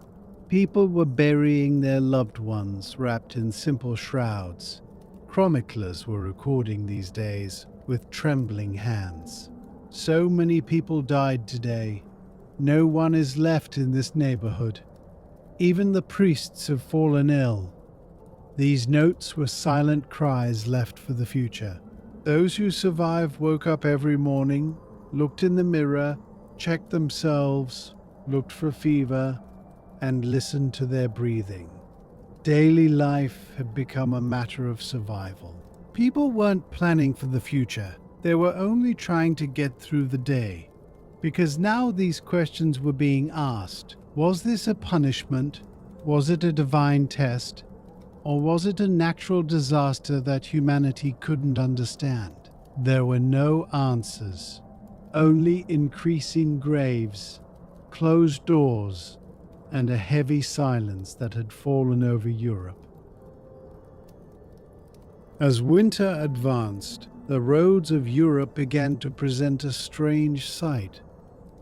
people were burying their loved ones wrapped in simple shrouds. Chroniclers were recording these days with trembling hands. So many people died today. No one is left in this neighborhood. Even the priests have fallen ill. These notes were silent cries left for the future. Those who survived woke up every morning, looked in the mirror, checked themselves, looked for fever, and listened to their breathing. Daily life had become a matter of survival. People weren't planning for the future. They were only trying to get through the day. Because now these questions were being asked. Was this a punishment? Was it a divine test? Or was it a natural disaster that humanity couldn't understand? There were no answers. Only increasing graves, closed doors, and a heavy silence that had fallen over Europe. As winter advanced, the roads of Europe began to present a strange sight.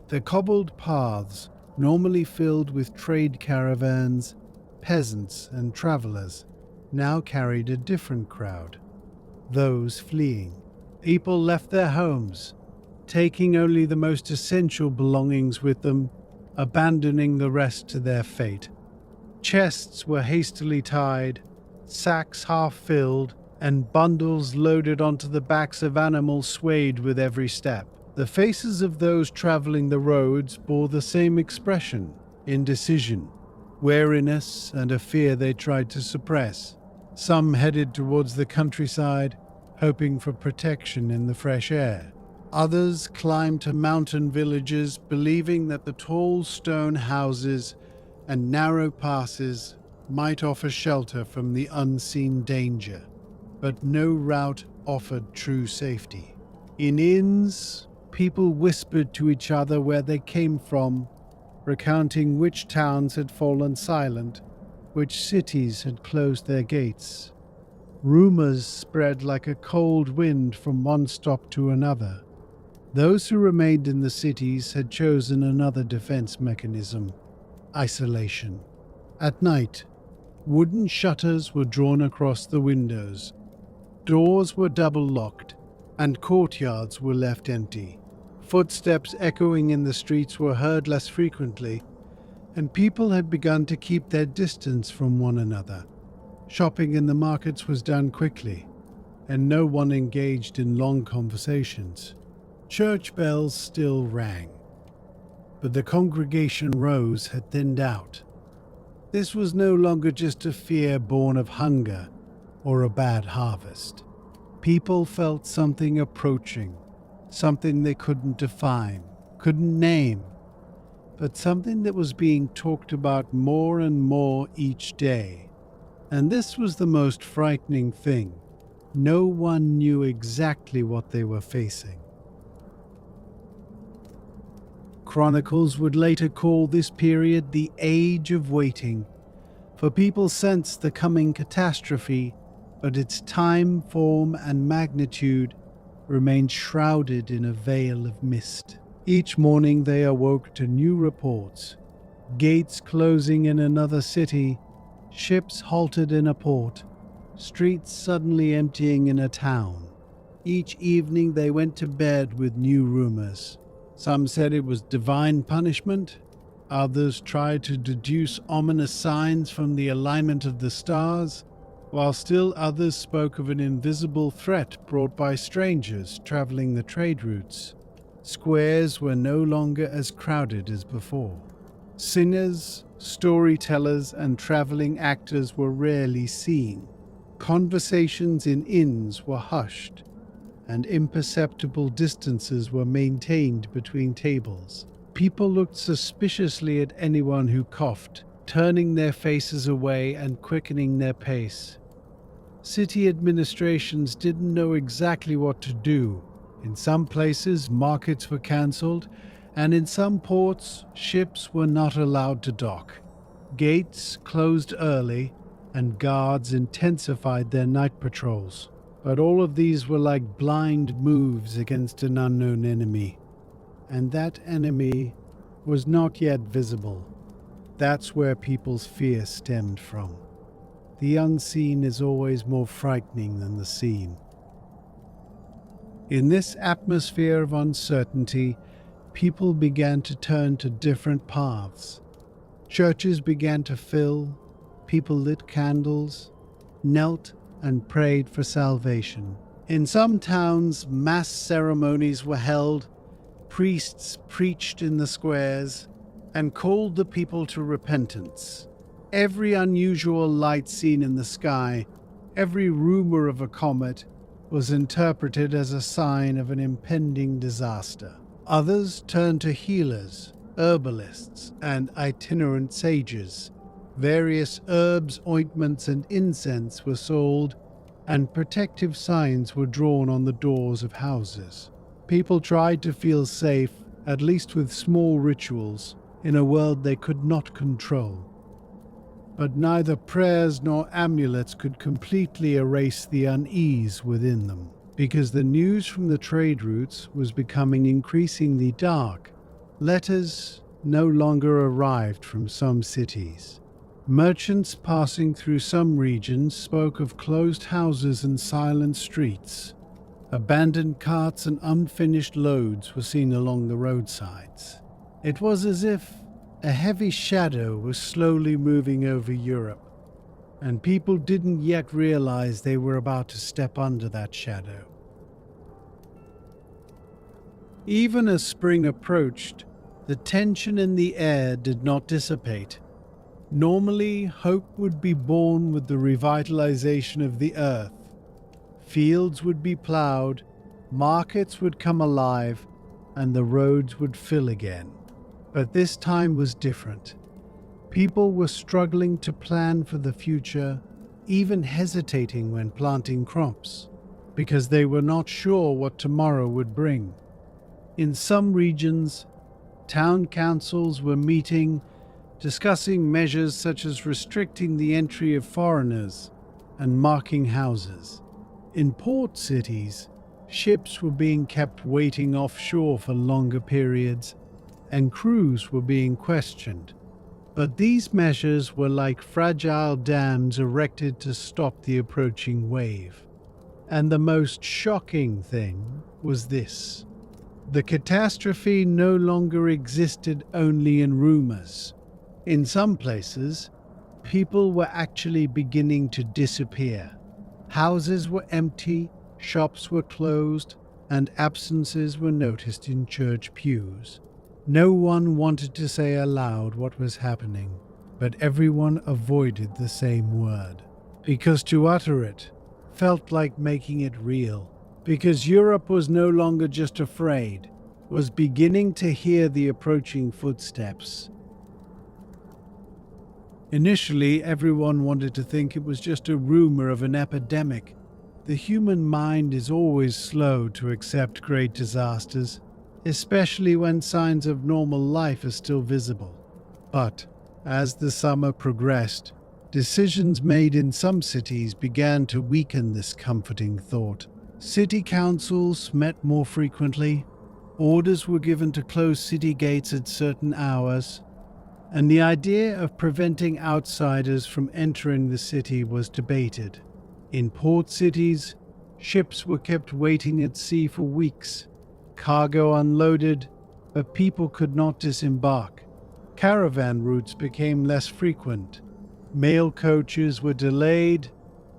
The cobbled paths, normally filled with trade caravans, peasants, and travelers, now carried a different crowd, those fleeing. People left their homes, taking only the most essential belongings with them, abandoning the rest to their fate. Chests were hastily tied, sacks half filled, and bundles loaded onto the backs of animals swayed with every step. The faces of those traveling the roads bore the same expression: indecision, wariness, and a fear they tried to suppress. Some headed towards the countryside, hoping for protection in the fresh air. Others climbed to mountain villages, believing that the tall stone houses and narrow passes might offer shelter from the unseen danger. But no route offered true safety. In inns, people whispered to each other where they came from, recounting which towns had fallen silent, which cities had closed their gates. Rumors spread like a cold wind from one stop to another. Those who remained in the cities had chosen another defense mechanism: isolation. At night, wooden shutters were drawn across the windows. Doors were double locked, and courtyards were left empty. Footsteps echoing in the streets were heard less frequently, and people had begun to keep their distance from one another. Shopping in the markets was done quickly, and no one engaged in long conversations. Church bells still rang, but the congregation rows had thinned out. This was no longer just a fear born of hunger or a bad harvest. People felt something approaching, something they couldn't define, couldn't name, but something that was being talked about more and more each day. And this was the most frightening thing. No one knew exactly what they were facing. Chronicles would later call this period the Age of Waiting, for people sensed the coming catastrophe, but its time, form, and magnitude remained shrouded in a veil of mist. Each morning they awoke to new reports: gates closing in another city, ships halted in a port, streets suddenly emptying in a town. Each evening they went to bed with new rumors. Some said it was divine punishment, others tried to deduce ominous signs from the alignment of the stars, while still others spoke of an invisible threat brought by strangers traveling the trade routes. Squares were no longer as crowded as before. Singers, storytellers, and traveling actors were rarely seen. Conversations in inns were hushed, and imperceptible distances were maintained between tables. People looked suspiciously at anyone who coughed, turning their faces away and quickening their pace. City administrations didn't know exactly what to do. In some places, markets were cancelled, and in some ports, ships were not allowed to dock. Gates closed early, and guards intensified their night patrols. But all of these were like blind moves against an unknown enemy. And that enemy was not yet visible. That's where people's fear stemmed from. The unseen is always more frightening than the seen. In this atmosphere of uncertainty, people began to turn to different paths. Churches began to fill, people lit candles, knelt and prayed for salvation. In some towns, mass ceremonies were held, priests preached in the squares, and called the people to repentance. Every unusual light seen in the sky, every rumor of a comet, was interpreted as a sign of an impending disaster. Others turned to healers, herbalists, and itinerant sages. Various herbs, ointments, and incense were sold, and protective signs were drawn on the doors of houses. People tried to feel safe, at least with small rituals, in a world they could not control. But neither prayers nor amulets could completely erase the unease within them, because the news from the trade routes was becoming increasingly dark. Letters no longer arrived from some cities. Merchants passing through some regions spoke of closed houses and silent streets. Abandoned carts and unfinished loads were seen along the roadsides. It was as if a heavy shadow was slowly moving over Europe, and people didn't yet realize they were about to step under that shadow. Even as spring approached, the tension in the air did not dissipate. Normally, hope would be born with the revitalization of the earth. Fields would be plowed, markets would come alive, and the roads would fill again. But this time was different. People were struggling to plan for the future, even hesitating when planting crops, because they were not sure what tomorrow would bring. In some regions, town councils were meeting, discussing measures such as restricting the entry of foreigners and marking houses. In port cities, ships were being kept waiting offshore for longer periods, and crews were being questioned. But these measures were like fragile dams erected to stop the approaching wave. And the most shocking thing was this: the catastrophe no longer existed only in rumors. In some places, people were actually beginning to disappear. Houses were empty, shops were closed, and absences were noticed in church pews. No one wanted to say aloud what was happening, but everyone avoided the same word, because to utter it felt like making it real. Because Europe was no longer just afraid, was beginning to hear the approaching footsteps. Initially, everyone wanted to think it was just a rumor of an epidemic. The human mind is always slow to accept great disasters, especially when signs of normal life are still visible. But as the summer progressed, decisions made in some cities began to weaken this comforting thought. City councils met more frequently, orders were given to close city gates at certain hours, and the idea of preventing outsiders from entering the city was debated. In port cities, ships were kept waiting at sea for weeks, cargo unloaded, but people could not disembark. Caravan routes became less frequent, mail coaches were delayed,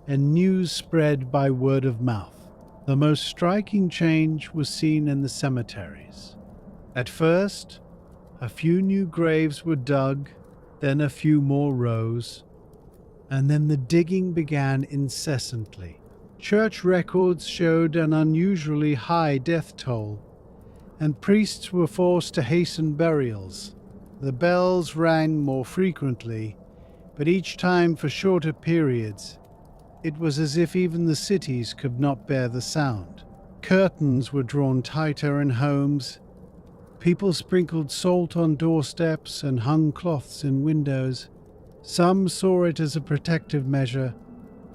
and news spread by word of mouth. The most striking change was seen in the cemeteries. At first, a few new graves were dug, then a few more rose, and then the digging began incessantly. Church records showed an unusually high death toll, and priests were forced to hasten burials. The bells rang more frequently, but each time for shorter periods. It was as if even the cities could not bear the sound. Curtains were drawn tighter in homes. People sprinkled salt on doorsteps and hung cloths in windows. Some saw it as a protective measure,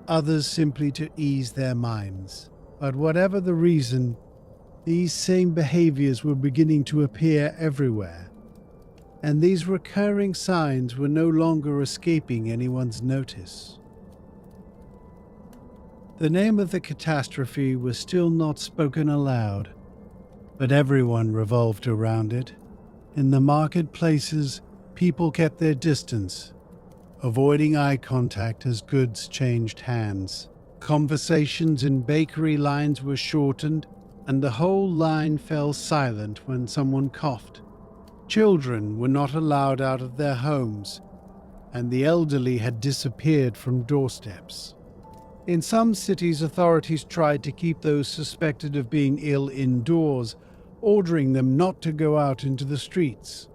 others simply to ease their minds. But whatever the reason, these same behaviors were beginning to appear everywhere, and these recurring signs were no longer escaping anyone's notice. The name of the catastrophe was still not spoken aloud, but everyone revolved around it. In the marketplaces, people kept their distance, avoiding eye contact as goods changed hands. Conversations in bakery lines were shortened, and the whole line fell silent when someone coughed. Children were not allowed out of their homes, and the elderly had disappeared from doorsteps. In some cities, authorities tried to keep those suspected of being ill indoors, ordering them not to go out into the streets.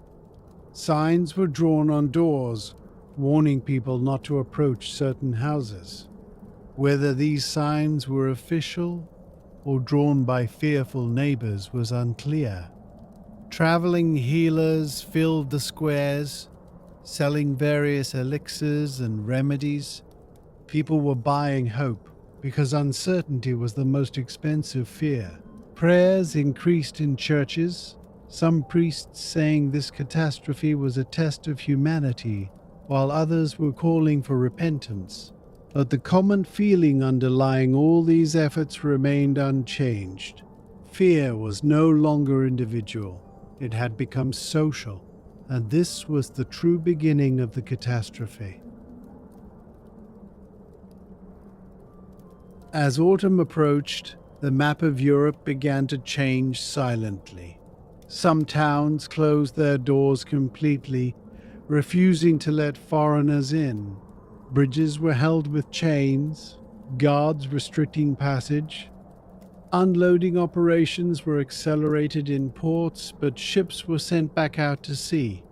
Signs were drawn on doors, warning people not to approach certain houses. Whether these signs were official or drawn by fearful neighbors was unclear. Traveling healers filled the squares, selling various elixirs and remedies. People were buying hope because uncertainty was the most expensive fear. Prayers increased in churches, some priests saying this catastrophe was a test of humanity, while others were calling for repentance. But the common feeling underlying all these efforts remained unchanged. Fear was no longer individual, it had become social, and this was the true beginning of the catastrophe. As autumn approached, the map of Europe began to change silently. Some towns closed their doors completely, refusing to let foreigners in. Bridges were held with chains, guards restricting passage. Unloading operations were accelerated in ports, but ships were sent back out to sea.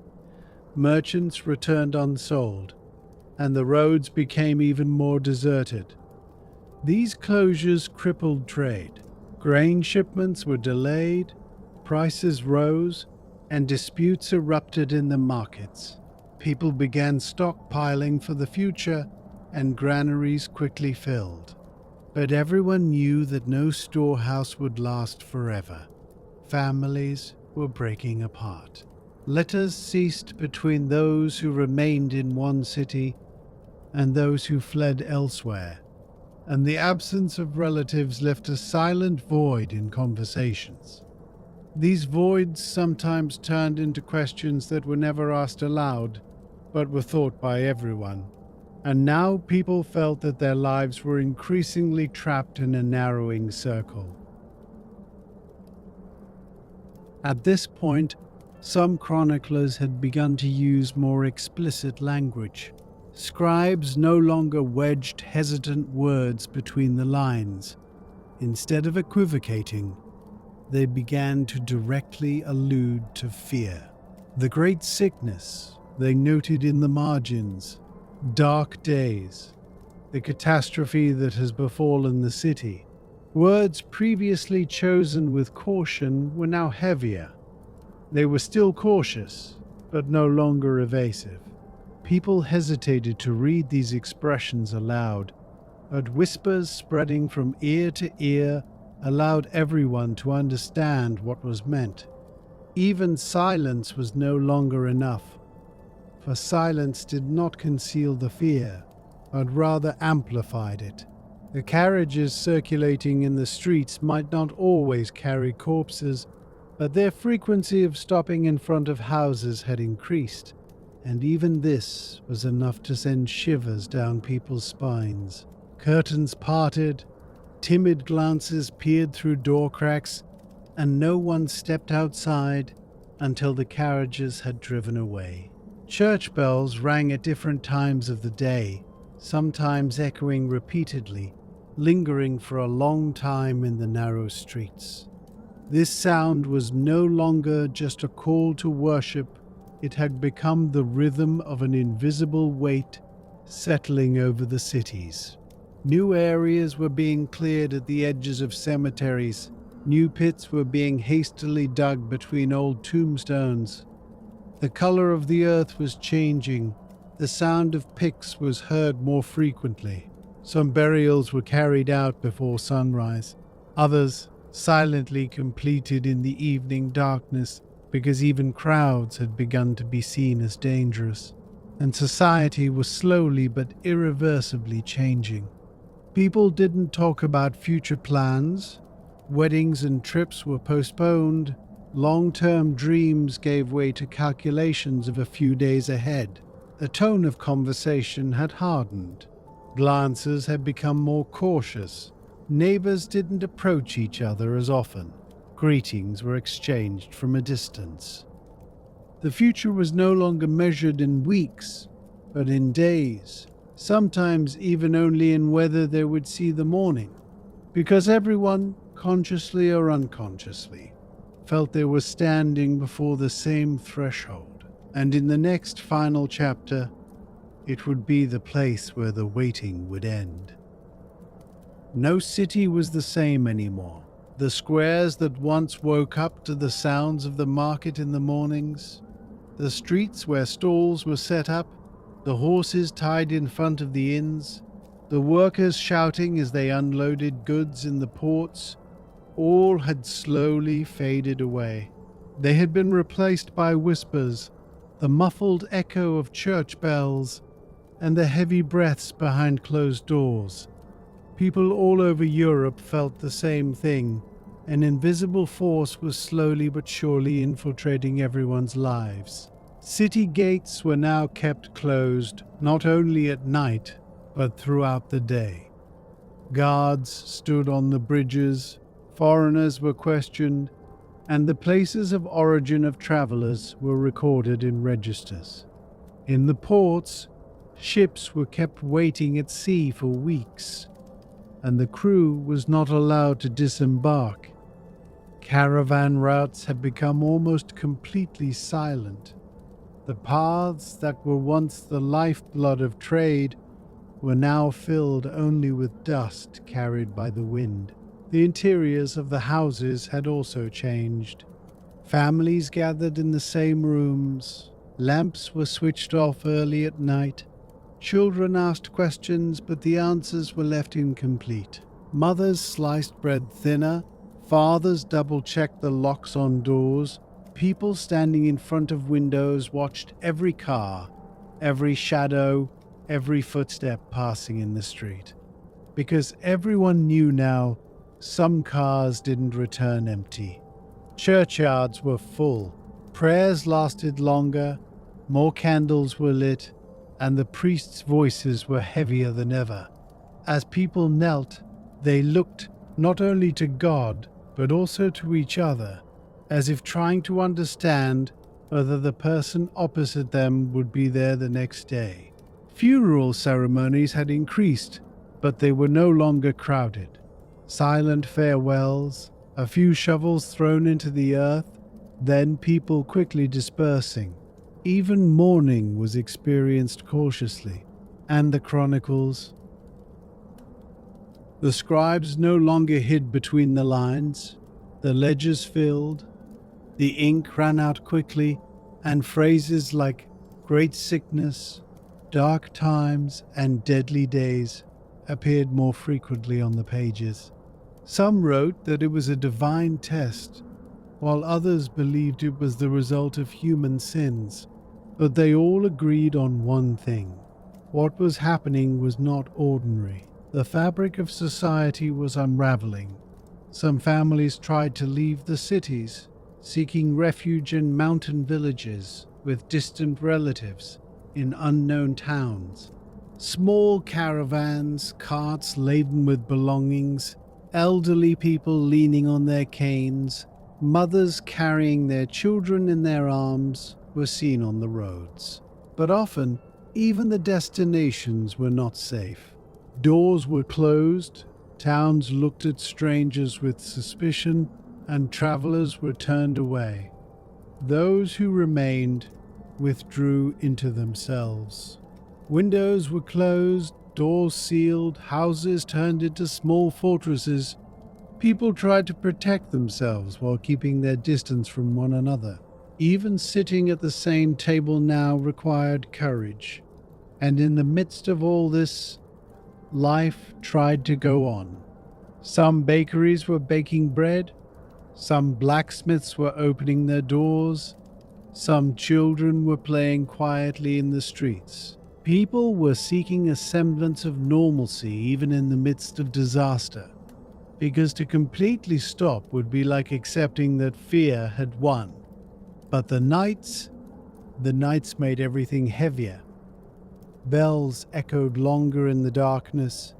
Merchants returned unsold, and the roads became even more deserted. These closures crippled trade. Grain shipments were delayed, prices rose, and disputes erupted in the markets. People began stockpiling for the future, and granaries quickly filled. But everyone knew that no storehouse would last forever. Families were breaking apart. Letters ceased between those who remained in one city and those who fled elsewhere, and the absence of relatives left a silent void in conversations. These voids sometimes turned into questions that were never asked aloud, but were thought by everyone. And now people felt that their lives were increasingly trapped in a narrowing circle. At this point, some chroniclers had begun to use more explicit language. Scribes no longer wedged hesitant words between the lines. Instead of equivocating, they began to directly allude to fear. The great sickness, they noted in the margins, Dark days, the catastrophe that has befallen the city. Words previously chosen with caution were now heavier. They were still cautious, but no longer evasive. People hesitated to read these expressions aloud, but whispers spreading from ear to ear allowed everyone to understand what was meant. Even silence was no longer enough, for silence did not conceal the fear, but rather amplified it. The carriages circulating in the streets might not always carry corpses, but their frequency of stopping in front of houses had increased, and even this was enough to send shivers down people's spines. Curtains parted, timid glances peered through door cracks, and no one stepped outside until the carriages had driven away. Church bells rang at different times of the day, sometimes echoing repeatedly, lingering for a long time in the narrow streets. This sound was no longer just a call to worship, it had become the rhythm of an invisible weight settling over the cities. New areas were being cleared at the edges of cemeteries. New pits were being hastily dug between old tombstones. The color of the earth was changing. The sound of picks was heard more frequently. Some burials were carried out before sunrise. Others silently completed in the evening darkness, because even crowds had begun to be seen as dangerous, and society was slowly but irreversibly changing. People didn't talk about future plans. Weddings and trips were postponed. Long-term dreams gave way to calculations of a few days ahead. The tone of conversation had hardened. Glances had become more cautious. Neighbors didn't approach each other as often. Greetings were exchanged from a distance. The future was no longer measured in weeks, but in days, sometimes even only in whether they would see the morning, because everyone, consciously or unconsciously, felt they were standing before the same threshold, and in the next final chapter, it would be the place where the waiting would end. No city was the same anymore. The squares that once woke up to the sounds of the market in the mornings, the streets where stalls were set up, the horses tied in front of the inns, the workers shouting as they unloaded goods in the ports, all had slowly faded away. They had been replaced by whispers, the muffled echo of church bells, and the heavy breaths behind closed doors. People all over Europe felt the same thing. An invisible force was slowly but surely infiltrating everyone's lives. City gates were now kept closed, not only at night, but throughout the day. Guards stood on the bridges, foreigners were questioned, and the places of origin of travelers were recorded in registers. In the ports, ships were kept waiting at sea for weeks, and the crew was not allowed to disembark. Caravan routes had become almost completely silent. The paths that were once the lifeblood of trade were now filled only with dust carried by the wind. The interiors of the houses had also changed. Families gathered in the same rooms. Lamps were switched off early at night. Children asked questions, but the answers were left incomplete. Mothers sliced bread thinner. Fathers double-checked the locks on doors. People standing in front of windows watched every car, every shadow, every footstep passing in the street. Because everyone knew now, some cars didn't return empty. Churchyards were full. Prayers lasted longer, more candles were lit, and the priests' voices were heavier than ever. As people knelt, they looked not only to God, but also to each other, as if trying to understand whether the person opposite them would be there the next day. Funeral ceremonies had increased, but they were no longer crowded. Silent farewells, a few shovels thrown into the earth, then people quickly dispersing. Even mourning was experienced cautiously. and the chronicles. The scribes no longer hid between the lines. The ledgers filled, the ink ran out quickly, and phrases like great sickness, dark times, and deadly days appeared more frequently on the pages. Some wrote that it was a divine test, while others believed it was the result of human sins. But they all agreed on one thing: what was happening was not ordinary. The fabric of society was unraveling. Some families tried to leave the cities, seeking refuge in mountain villages with distant relatives in unknown towns. Small caravans, carts laden with belongings, elderly people leaning on their canes, mothers carrying their children in their arms were seen on the roads. But often, even the destinations were not safe. Doors were closed, towns looked at strangers with suspicion, and travelers were turned away. Those who remained withdrew into themselves. Windows were closed, doors sealed, houses turned into small fortresses. People tried to protect themselves while keeping their distance from one another. Even sitting at the same table now required courage. And in the midst of all this, life tried to go on. Some bakeries were baking bread, some blacksmiths were opening their doors, some children were playing quietly in the streets. People were seeking a semblance of normalcy even in the midst of disaster, because to completely stop would be like accepting that fear had won. But the nights made everything heavier. Bells echoed longer in the darkness.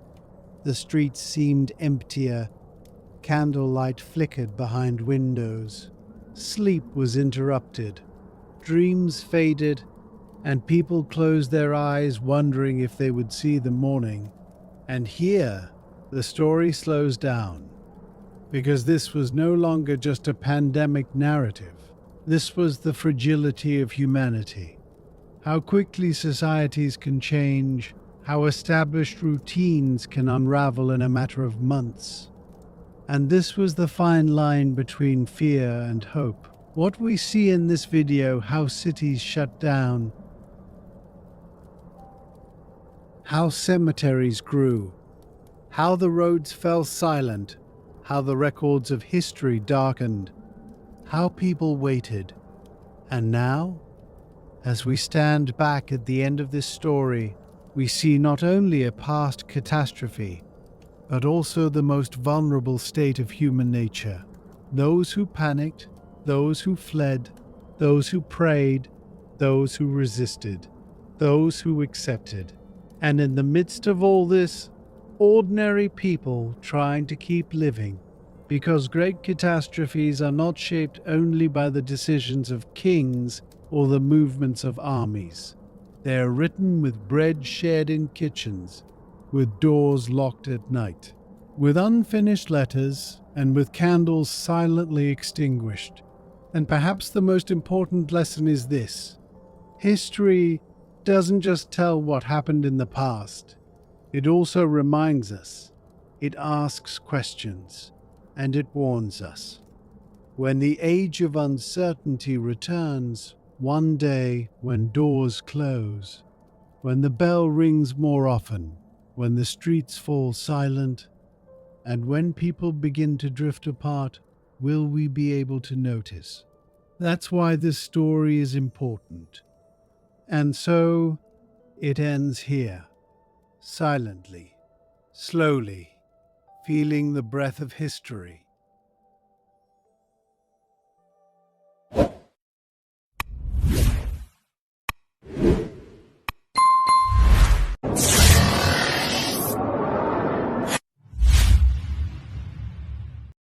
The streets seemed emptier. Candlelight flickered behind windows. Sleep was interrupted. Dreams faded, and people closed their eyes wondering if they would see the morning. And here, the story slows down, because this was no longer just a pandemic narrative. This was the fragility of humanity. How quickly societies can change, how established routines can unravel in a matter of months. And this was the fine line between fear and hope. What we see in this video: how cities shut down, how cemeteries grew, how the roads fell silent, how the records of history darkened, how people waited. And now, as we stand back at the end of this story, we see not only a past catastrophe, but also the most vulnerable state of human nature. Those who panicked, those who fled, those who prayed, those who resisted, those who accepted. And in the midst of all this, ordinary people trying to keep living, because great catastrophes are not shaped only by the decisions of kings or the movements of armies. They are written with bread shared in kitchens, with doors locked at night, with unfinished letters, and with candles silently extinguished. And perhaps the most important lesson is this: history doesn't just tell what happened in the past, it also reminds us, it asks questions, and it warns us. When the age of uncertainty returns, one day when doors close, when the bell rings more often, when the streets fall silent, and when people begin to drift apart, will we be able to notice? That's why this story is important. And so, it ends here, silently, slowly, feeling the breath of history.